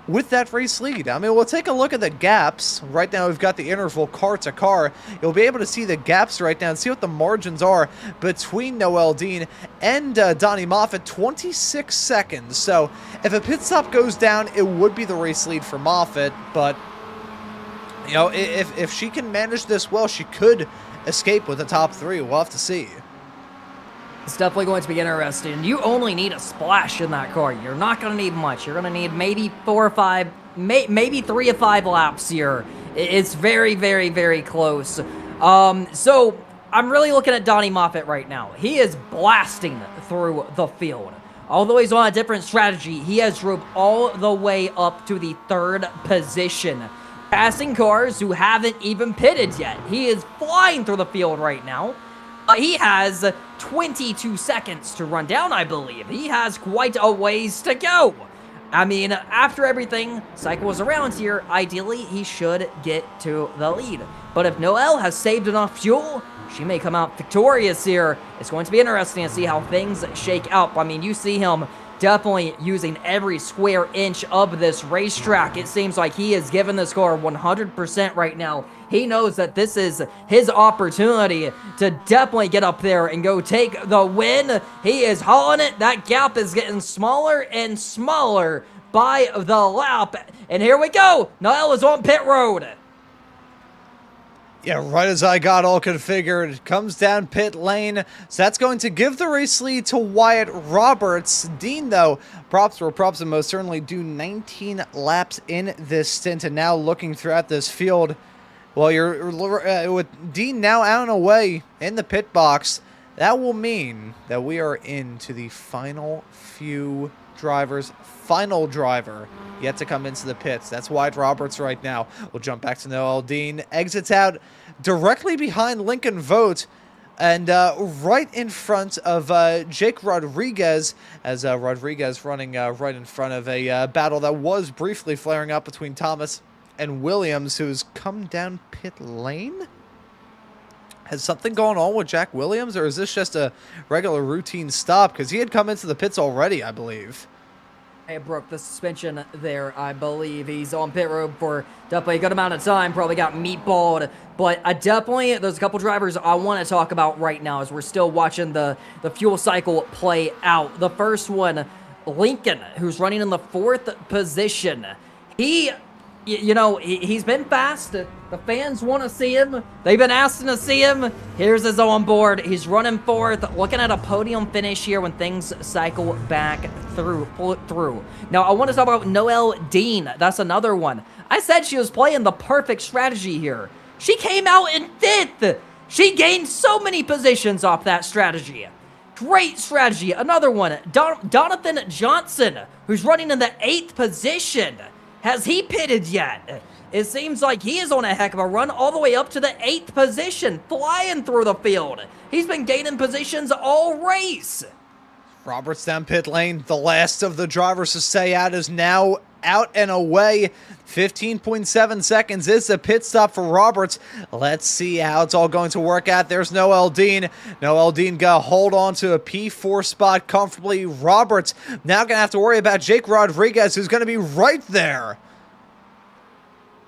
Speaker 1: with that race lead. I mean, we'll take a look at the gaps. Right now, we've got the interval car to car. You'll be able to see the gaps right now and see what the margins are between Noel Dean and Donnie Moffitt, 26 seconds. So if a pit stop goes down, it would be the race lead for Moffitt, but you know, if she can manage this well, she could escape with the top 3. We'll have to see.
Speaker 2: It's definitely going to be interesting. You only need a splash in that car. You're not going to need much. You're going to need maybe 4 or 5, maybe 3 or 5 laps here. It's very, very, very close. So I'm really looking at Donnie Moffitt right now. He is blasting through the field. Although he's on a different strategy, he has drove all the way up to the 3rd position, passing cars who haven't even pitted yet. He is flying through the field right now. He has 22 seconds to run down, I believe. He has quite a ways to go. I mean, after everything cycles around here, ideally, he should get to the lead. But if Noel has saved enough fuel, she may come out victorious here. It's going to be interesting to see how things shake out. I mean, you see him definitely using every square inch of this racetrack. It seems like he is giving this car 100% right now. He knows that this is his opportunity to definitely get up there and go take the win. He is hauling it. That gap is getting smaller and smaller by the lap. And here we go. Noel is on pit road.
Speaker 1: Yeah, right as I got all configured, it comes down pit lane. So that's going to give the race lead to Wyatt Roberts. Dean, though, props were props and most certainly do 19 laps in this stint. And now looking throughout this field, well, you're with Dean now out and away in the pit box. That will mean that we are into the final few drivers. Final driver yet to come into the pits. That's Wyatt Roberts right now. We'll jump back to Noel Dean. Exits out directly behind Lincoln Vogt and right in front of Jake Rodriguez, as Rodriguez running right in front of a battle that was briefly flaring up between Thomas and Williams, who's come down pit lane. Has something going on with Jack Williams, or is this just a regular routine stop? Because he had come into the pits already, I believe.
Speaker 2: It broke the suspension there, I believe. He's on pit road for definitely a good amount of time. Probably got meatballed. But there's a couple drivers I want to talk about right now as we're still watching the fuel cycle play out. The first one, Lincoln, who's running in the 4th position. He you know, he's been fast. The fans want to see him. They've been asking to see him. Here's his on board. He's running forth, looking at a podium finish here when things cycle back through. Now, I want to talk about Noelle Dean. That's another one. I said she was playing the perfect strategy here. She came out in 5th. She gained so many positions off that strategy. Great strategy. Another one, Donathan Johnson, who's running in the 8th position. Has he pitted yet? It seems like he is on a heck of a run all the way up to the 8th position, flying through the field. He's been gaining positions all race.
Speaker 1: Roberts down pit lane. The last of the drivers to stay out is now out and away. 15.7 seconds is the pit stop for Roberts. Let's see how it's all going to work out. There's Noelle Dean. Noelle Dean got to hold on to a P4 spot comfortably. Roberts now going to have to worry about Jake Rodriguez, who's going to be right there.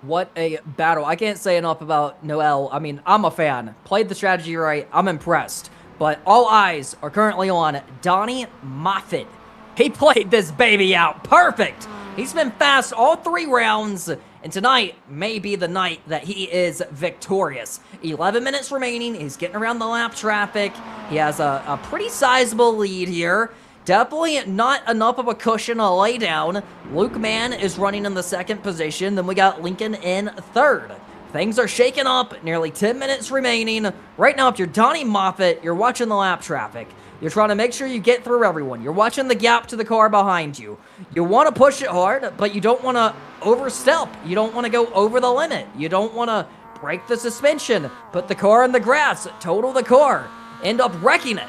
Speaker 2: What a battle. I can't say enough about Noelle. I mean, I'm a fan. Played the strategy right. I'm impressed. But all eyes are currently on Donnie Moffitt. He played this baby out perfect. He's been fast all 3 rounds, and tonight may be the night that he is victorious. 11 minutes remaining. He's getting around the lap traffic. He has a pretty sizable lead here. Definitely not enough of a cushion to lay down. Luke Mann is running in the 2nd position. Then we got Lincoln in 3rd. Things are shaking up. Nearly 10 minutes remaining. Right now, if you're Donnie Moffitt, you're watching the lap traffic. You're trying to make sure you get through everyone. You're watching the gap to the car behind you. You want to push it hard, but you don't want to overstep. You don't want to go over the limit. You don't want to break the suspension, put the car in the grass, total the car, end up wrecking it.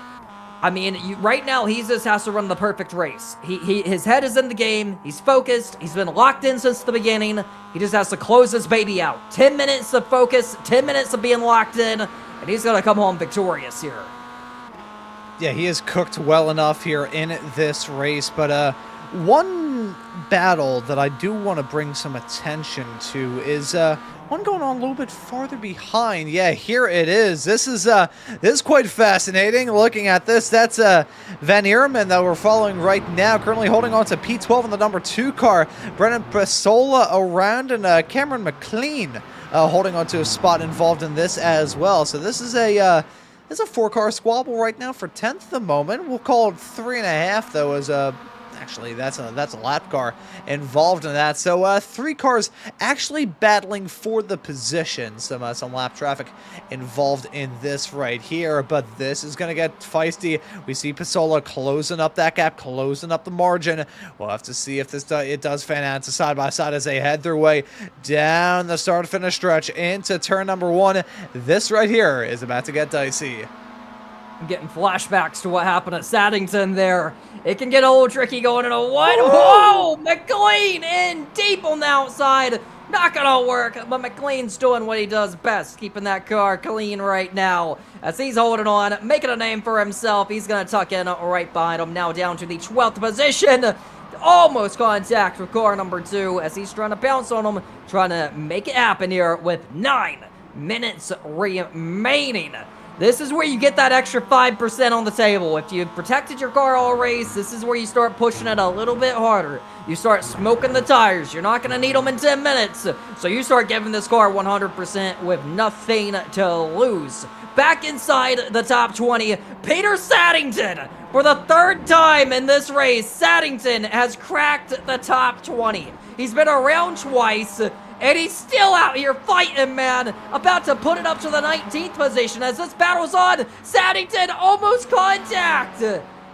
Speaker 2: I mean, right now, he just has to run the perfect race. His head is in the game. He's focused. He's been locked in since the beginning. He just has to close this baby out. 10 minutes of focus, 10 minutes of being locked in, and he's going to come home victorious here.
Speaker 1: Yeah, he has cooked well enough here in this race, but one battle that I do want to bring some attention to is one going on a little bit farther behind. Yeah, here it is. This is quite fascinating. Looking at this, that's Van Eerman that we're following right now, currently holding on to P12 in the number 2 car. Brennan Pasola around, and Cameron McLean holding on to a spot involved in this as well. So this is a 4-car squabble right now for 10th at the moment. We'll call it 3.5 though, as actually that's a lap car involved in that. So 3 cars actually battling for the position. Some lap traffic involved in this right here, but this is gonna get feisty. We see Pasola closing up that gap, closing up the margin. We'll have to see if it does fan out to side by side as they head their way down the start finish stretch into turn number 1. This right here is about to get dicey.
Speaker 2: I'm getting flashbacks to what happened at Saddington there. It can get a little tricky going into 1. Whoa! McLean in deep on the outside. Not gonna work, but McLean's doing what he does best, keeping that car clean right now. As he's holding on, making a name for himself. He's gonna tuck in right behind him, now down to the 12th position. Almost contact with car number 2 as he's trying to bounce on him, trying to make it happen here with 9 minutes remaining. This is where you get that extra 5% on the table. If you've protected your car all race, this is where you start pushing it a little bit harder. You start smoking the tires. You're not going to need them in 10 minutes. So you start giving this car 100% with nothing to lose. Back inside the top 20, Peter Saddington. For the 3rd time in this race, Saddington has cracked the top 20. He's been around twice. And he's still out here fighting, man. About to put it up to the 19th position as this battle's on. Saddington almost contact.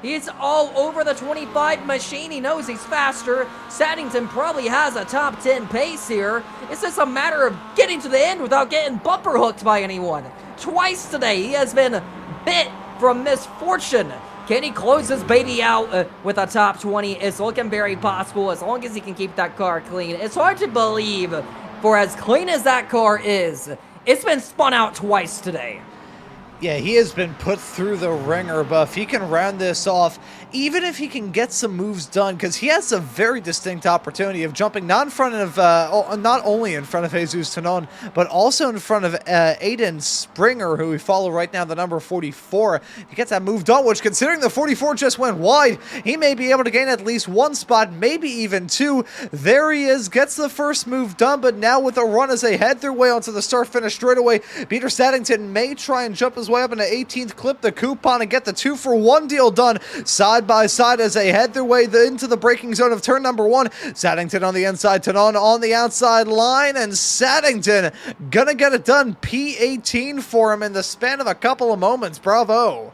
Speaker 2: He's all over the 25 machine. He knows he's faster. Saddington probably has a top 10 pace here. It's just a matter of getting to the end without getting bumper hooked by anyone. Twice today, he has been bit from misfortune. Can he close this baby out with a top 20? It's looking very possible as long as he can keep that car clean. It's hard to believe, for as clean as that car is, it's been spun out twice today.
Speaker 1: Yeah, he has been put through the ringer, but if he can round this off, even if he can get some moves done, because he has a very distinct opportunity of jumping not in front of, not only in front of Jesus Tanon, but also in front of Aiden Springer, who we follow right now, the number 44. He gets that move done, which, considering the 44 just went wide, he may be able to gain at least one spot, maybe even two. There he is, gets the first move done, but now with a run as they head their way onto the start-finish straightaway, Peter Staddington may try and jump his way up into 18th, clip the coupon, and get the 2-for-1 deal done side by side as they head their way into the braking zone of turn number 1. Saddington on the inside, Tanon on the outside line, and Saddington gonna get it done. P18 for him in the span of a couple of moments. Bravo.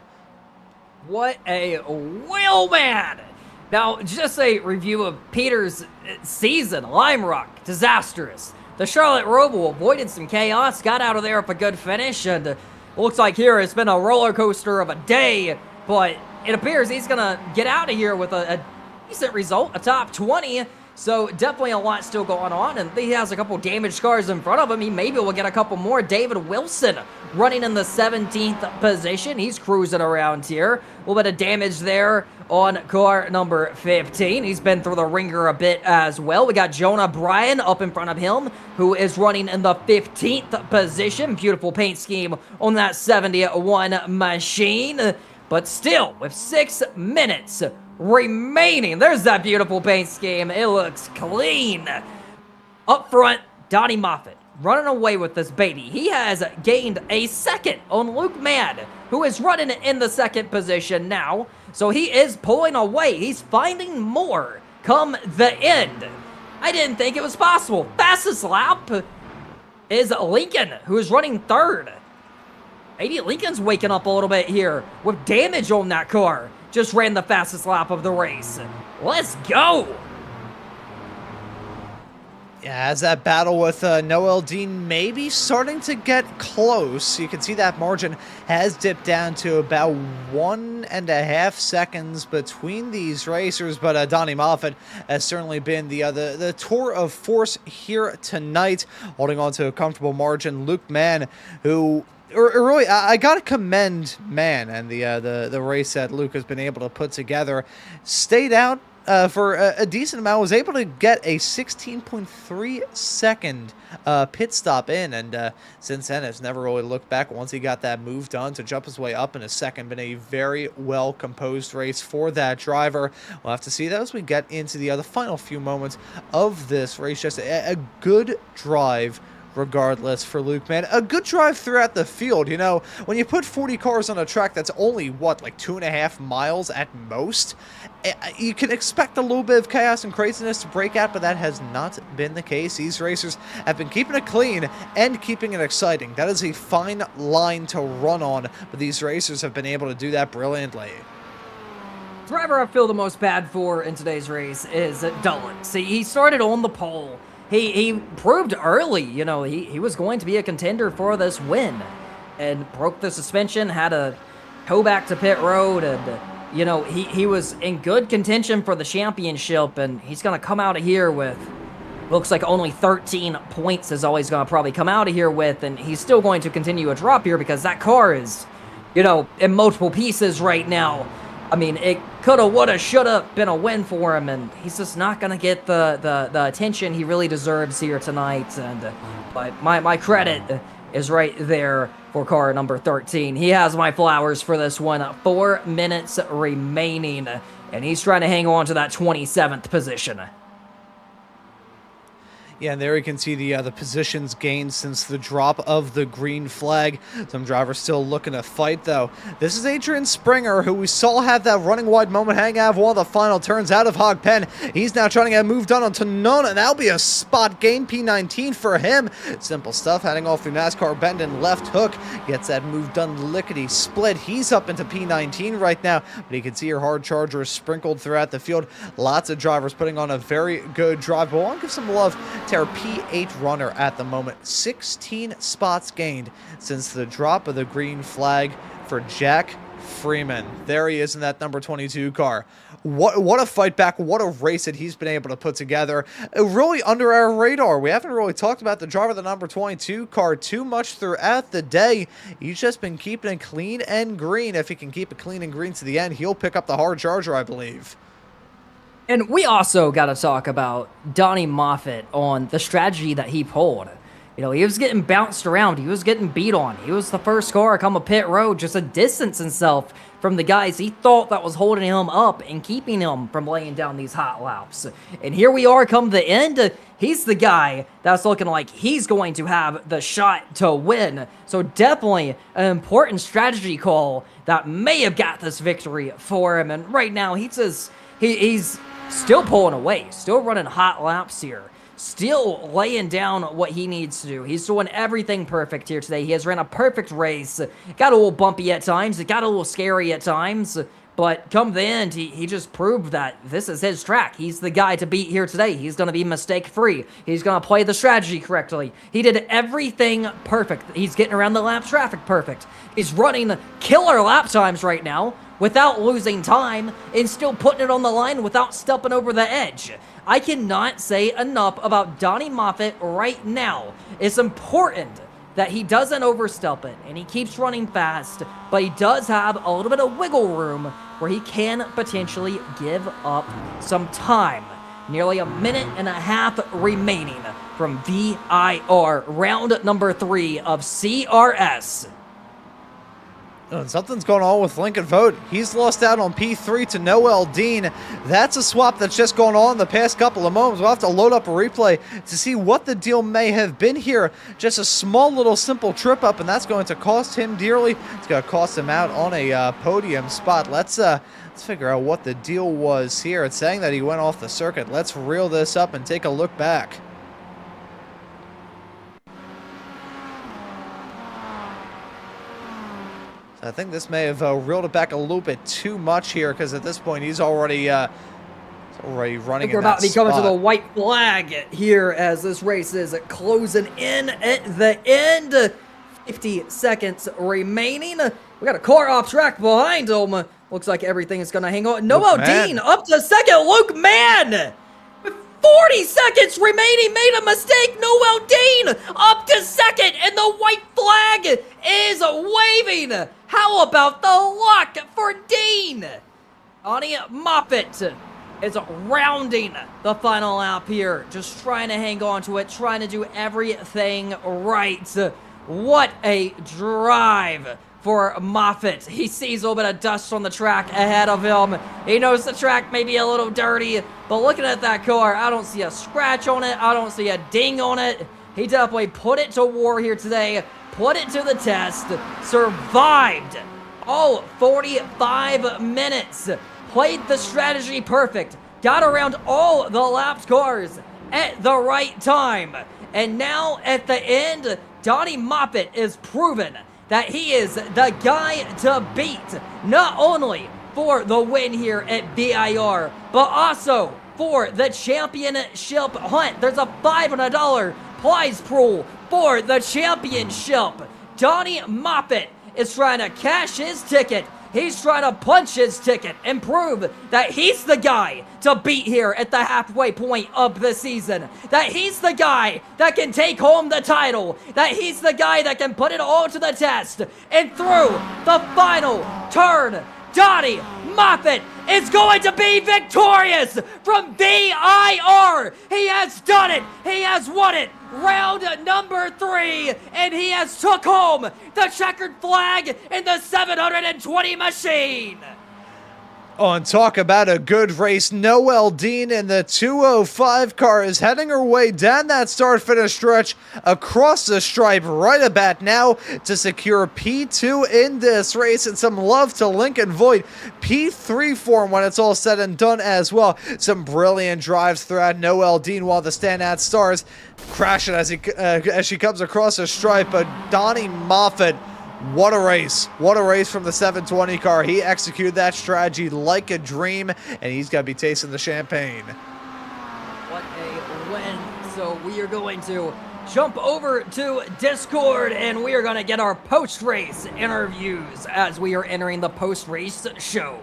Speaker 2: What a wheelman! Now, just a review of Peter's season. Lime Rock, disastrous. The Charlotte Roval avoided some chaos, got out of there with a good finish, and looks like here it's been a roller coaster of a day, but it appears he's going to get out of here with a decent result, a top 20. So definitely a lot still going on, and he has a couple damaged cars in front of him. He maybe will get a couple more. David Wilson running in the 17th position. He's cruising around here. A little bit of damage there on car number 15. He's been through the ringer a bit as well. We got Jonah Bryan up in front of him, who is running in the 15th position. Beautiful paint scheme on that 71 machine. But still, with 6 minutes remaining, there's that beautiful paint scheme. It looks clean. Up front, Donnie Moffitt running away with this baby. He has gained a second on Luke Mann, who is running in the second position now. So he is pulling away. He's finding more come the end. I didn't think it was possible. Fastest lap is Lincoln, who is running third. Maybe Lincoln's waking up a little bit here with damage on that car. Just ran the fastest lap of the race. Let's go!
Speaker 1: Yeah, as that battle with Noel Dean maybe starting to get close, you can see that margin has dipped down to about 1.5 seconds between these racers, but Donnie Moffitt has certainly been the tour of force here tonight, holding on to a comfortable margin. Luke Mann, who... really, I gotta commend Mann and the race that Luke has been able to put together. Stayed out for a decent amount, was able to get a 16.3 second pit stop in, and since then has never really looked back once he got that move done to jump his way up in a second. Been a very well composed race for that driver. We'll have to see that as we get into the final few moments of this race. Just a good drive regardless for Luke Mann. A good drive throughout the field. You know, when you put 40 cars on a track that's only, what, like 2.5 miles at most, you can expect a little bit of chaos and craziness to break out, but that has not been the case. These racers have been keeping it clean and keeping it exciting. That is a fine line to run on, but these racers have been able to do that brilliantly.
Speaker 2: Driver I feel the most bad for in today's race is Dullen. See, he started on the pole. He proved early, you know, he was going to be a contender for this win, and broke the suspension, had to go back to pit road, and, you know, he was in good contention for the championship, and he's going to come out of here with, looks like only 13 points is all he's going to probably come out of here with, and he's still going to continue a drop here because that car is, you know, in multiple pieces right now. I mean, it coulda, woulda, shoulda been a win for him, and he's just not gonna get the attention he really deserves here tonight. And but my credit is right there for car number 13. He has my flowers for this one. 4 minutes remaining, and he's trying to hang on to that 27th position.
Speaker 1: Yeah, and there you can see the positions gained since the drop of the green flag. Some drivers still looking to fight, though. This is Adrian Springer, who we saw have that running wide moment hang out of one of the final turns out of Hog Pen. He's now trying to get moved on to Nona, and that'll be a spot gain, P19 for him. Simple stuff, heading off through NASCAR bend and left hook. Gets that move done lickety split. He's up into P19 right now, but you can see your hard chargers sprinkled throughout the field. Lots of drivers putting on a very good drive, but I want to give some love to our P8 runner at the moment. 16 spots gained since the drop of the green flag for Jack Freeman. There he is in that number 22 car. what a fight back, what a race that he's been able to put together. Really under our radar. We haven't really talked about the driver of the number 22 car too much throughout the day. He's just been keeping it clean and green. If he can keep it clean and green to the end, he'll pick up the hard charger, I believe.
Speaker 2: And we also got to talk about Donnie Moffitt on the strategy that he pulled. You know, he was getting bounced around. He was getting beat on. He was the first car to come a pit road just to distance himself from the guys he thought that was holding him up and keeping him from laying down these hot laps. And here we are come the end. He's the guy that's looking like he's going to have the shot to win. So definitely an important strategy call that may have got this victory for him. And right now, he's still pulling away, still running hot laps here. Still laying down what he needs to do. He's doing everything perfect here today. He has ran a perfect race. Got a little bumpy at times. It got a little scary at times. But come the end, he just proved that this is his track. He's the guy to beat here today. He's going to be mistake-free. He's going to play the strategy correctly. He did everything perfect. He's getting around the lap traffic perfect. He's running killer lap times right now without losing time and still putting it on the line without stepping over the edge. I cannot say enough about Donnie Moffitt right now. It's important that he doesn't overstep it and he keeps running fast, but he does have a little bit of wiggle room where he can potentially give up some time. Nearly a minute and a half remaining from VIR, round number 3 of CRS.
Speaker 1: And something's going on with Lincoln Vogt. He's lost out on P3 to Noel Dean. That's a swap that's just gone on in the past couple of moments. We'll have to load up a replay to see what the deal may have been here. Just a small little simple trip up, and that's going to cost him dearly. It's going to cost him out on a podium spot. Let's figure out what the deal was here. It's saying that he went off the circuit. Let's reel this up and take a look back. I think this may have reeled it back a little bit too much here, because at this point he's already running.
Speaker 2: We're about to be coming to the white flag here as this race is closing in at the end. 50 seconds remaining. We got a car off track behind him. Looks like everything is going to hang on. Noel Dean up to second. Luke Mann. 40 seconds remaining, made a mistake. Noel Dean up to second, and the white flag is waving. How about the luck for Dean? Donnie Moffitt is rounding the final lap here, just trying to hang on to it, trying to do everything right. What a drive for Moffitt. He sees a little bit of dust on the track ahead of him. He knows the track may be a little dirty, but looking at that car, I don't see a scratch on it. I don't see a ding on it. He definitely put it to war here today, put it to the test, survived all 45 minutes, played the strategy perfect, got around all the lapped cars at the right time. And now at the end, Donnie Moffitt is proven that he is the guy to beat, not only for the win here at VIR, but also for the championship hunt. There's a $500 prize pool for the championship. Donnie Moffitt is trying to cash his ticket. He's trying to punch his ticket and prove that he's the guy to beat here at the halfway point of the season. That he's the guy that can take home the title. That he's the guy that can put it all to the test. And through the final turn, Donnie Moffitt is going to be victorious from VIR. He has done it. He has won it. Round number 3, and he has took home the checkered flag in the 720 machine.
Speaker 1: On talk about a good race, Noel Dean in the 205 car is heading her way down that start-finish stretch across the stripe right about now to secure P2 in this race, and some love to Lincoln Voigt. P3 for him when it's all said and done as well. Some brilliant drives throughout Noel Dean, while the standout stars crashing as she comes across the stripe. But Donnie Moffitt, what a race. What a race from the 720 car. He executed that strategy like a dream, and he's going to be tasting the champagne.
Speaker 2: What a win. So we are going to jump over to Discord, and we are going to get our post-race interviews as we are entering the post-race show.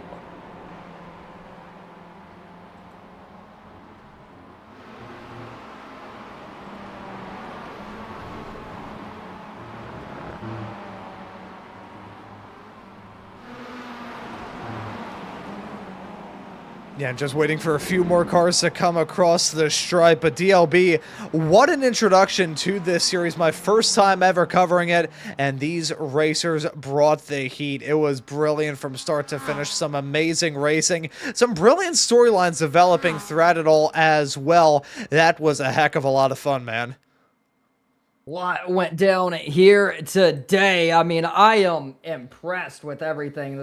Speaker 1: Yeah, just waiting for a few more cars to come across the stripe. But DLB, what an introduction to this series. My first time ever covering it, and these racers brought the heat. It was brilliant from start to finish. Some amazing racing. Some brilliant storylines developing throughout it all as well. That was a heck of a lot of fun, man.
Speaker 2: What went down here today? I mean, I am impressed with everything.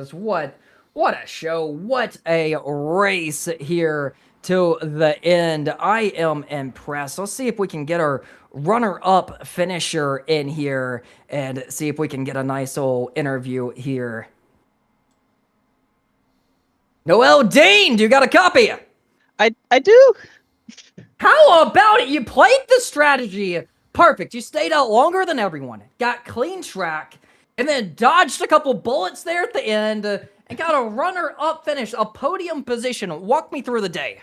Speaker 2: What a show. What a race here to the end. I am impressed. Let's see if we can get our runner-up finisher in here and see if we can get a nice old interview here. Noel Dean, do you got a copy?
Speaker 3: I do.
Speaker 2: How about it? You played the strategy perfect. You stayed out longer than everyone, got clean track, and then dodged a couple bullets there at the end, and got a runner-up finish, a podium position. Walk me through the day.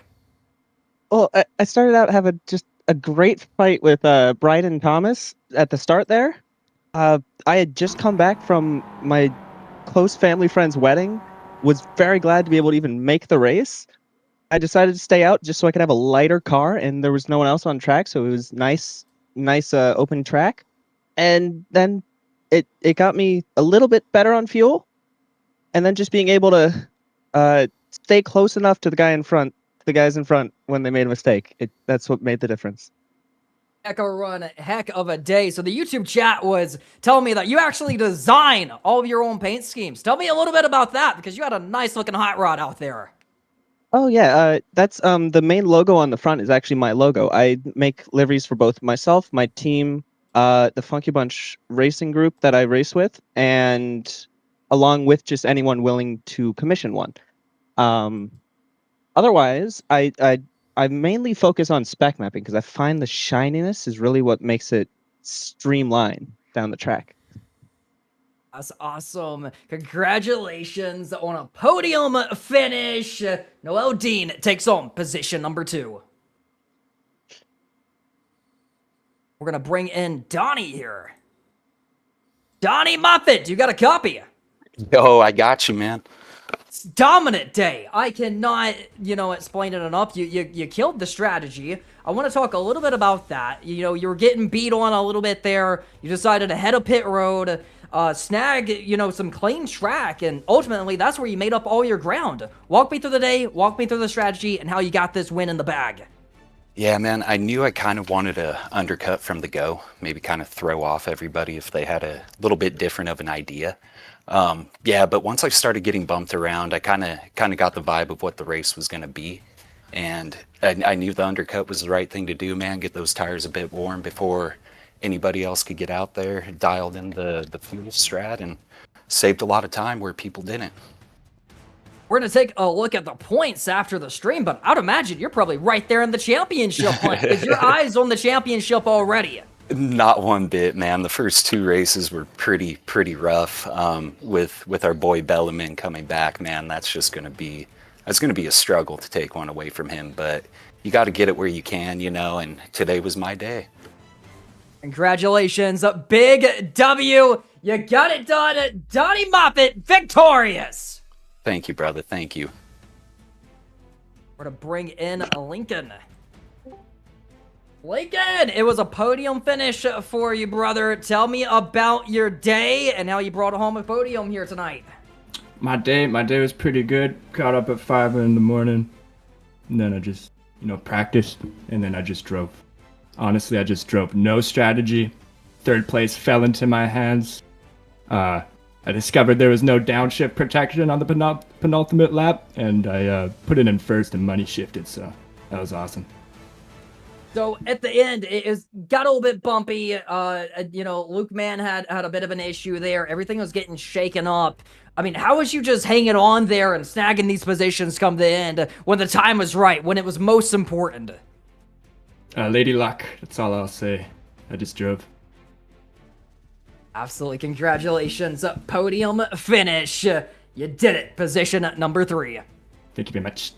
Speaker 3: Well, I started out having just a great fight with Bryden Thomas at the start there. I had just come back from my close family friend's wedding, was very glad to be able to even make the race. I decided to stay out just so I could have a lighter car, and there was no one else on track, so it was nice open track. And then it got me a little bit better on fuel, and then just being able to stay close enough to the guys in front when they made a mistake. That's what made the difference.
Speaker 2: Heck of a run, heck of a day. So the YouTube chat was telling me that you actually design all of your own paint schemes. Tell me a little bit about that, because you had a nice looking hot rod out there.
Speaker 3: Oh yeah, that's the main logo on the front is actually my logo. I make liveries for both myself, my team, the Funky Bunch racing group that I race with, and along with just anyone willing to commission one. Otherwise, I mainly focus on spec mapping because I find the shininess is really what makes it streamline down the track.
Speaker 2: That's awesome. Congratulations on a podium finish. Noel Dean takes on position number 2. We're going to bring in Donnie here. Donnie Moffat, you got a copy?
Speaker 4: Yo, I got you, man.
Speaker 2: It's dominant day. I cannot, explain it enough. You killed the strategy. I want to talk a little bit about that. You were getting beat on a little bit there. You decided to head a pit road, snag, some clean track, and ultimately that's where you made up all your ground. Walk me through the day, walk me through the strategy, and how you got this win in the bag.
Speaker 4: Yeah, man, I knew I kind of wanted to undercut from the go, maybe kind of throw off everybody if they had a little bit different of an idea. Yeah, but once I started getting bumped around, I kind of got the vibe of what the race was going to be. And I knew the undercut was the right thing to do, man. Get those tires a bit warm before anybody else could get out there. Dialed in the fuel strat and saved a lot of time where people didn't.
Speaker 2: We're going to take a look at the points after the stream, but I'd imagine you're probably right there in the championship hunt. Is your eyes on the championship already?
Speaker 4: Not one bit, man. The first 2 races were pretty rough. With our boy Bellarmine coming back, man, that's gonna be a struggle to take one away from him. But you got to get it where you can, and today was my day.
Speaker 2: Congratulations, big W. You got it done. Donnie Moffat, victorious.
Speaker 4: Thank you, brother. Thank you.
Speaker 2: We're going to bring in Lincoln. Lincoln, it was a podium finish for you, brother. Tell me about your day and how you brought home a podium here tonight.
Speaker 5: My day was pretty good. Got up at 5 in the morning, and then I just, practiced, and then I just drove. Honestly, I just drove. No strategy. 3rd place fell into my hands. I discovered there was no downshift protection on the penultimate lap, and I put it in 1st and money shifted, so that was awesome.
Speaker 2: So at the end, it got a little bit bumpy. Luke Mann had a bit of an issue there. Everything was getting shaken up. I mean, how was you just hanging on there and snagging these positions come the end when the time was right, when it was most important?
Speaker 5: Lady luck, that's all I'll say. I just drove.
Speaker 2: Absolutely. Congratulations. Podium finish. You did it. Position number 3.
Speaker 5: Thank you very much.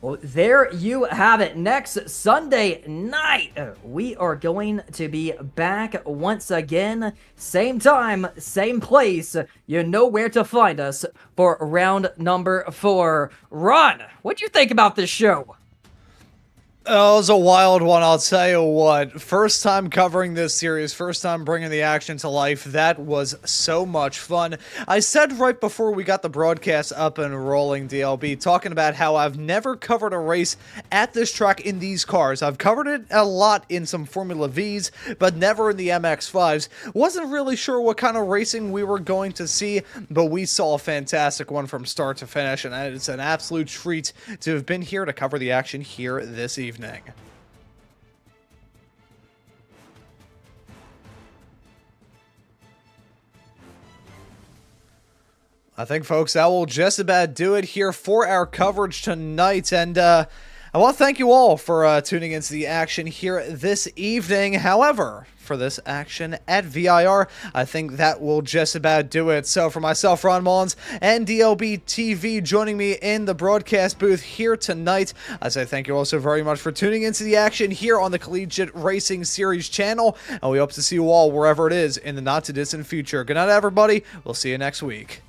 Speaker 2: Well, there you have it. Next Sunday night, we are going to be back once again. Same time, same place. You know where to find us for round number 4. Ron, what'd you think about this show?
Speaker 1: Oh, it was a wild one, I'll tell you what. First time covering this series, first time bringing the action to life. That was so much fun. I said right before we got the broadcast up and rolling, DLB, talking about how I've never covered a race at this track in these cars. I've covered it a lot in some Formula Vs, but never in the MX-5s. Wasn't really sure what kind of racing we were going to see, but we saw a fantastic one from start to finish, and it's an absolute treat to have been here to cover the action here this evening. I think, folks, that will just about do it here for our coverage tonight, and I want to thank you all for tuning into the action here this evening. However, for this action at VIR, I think that will just about do it. So for myself, Ron Mullins, and DLB TV joining me in the broadcast booth here tonight, I say thank you all so very much for tuning into the action here on the Collegiate Racing Series channel, and we hope to see you all wherever it is in the not-too-distant future. Good night, everybody. We'll see you next week.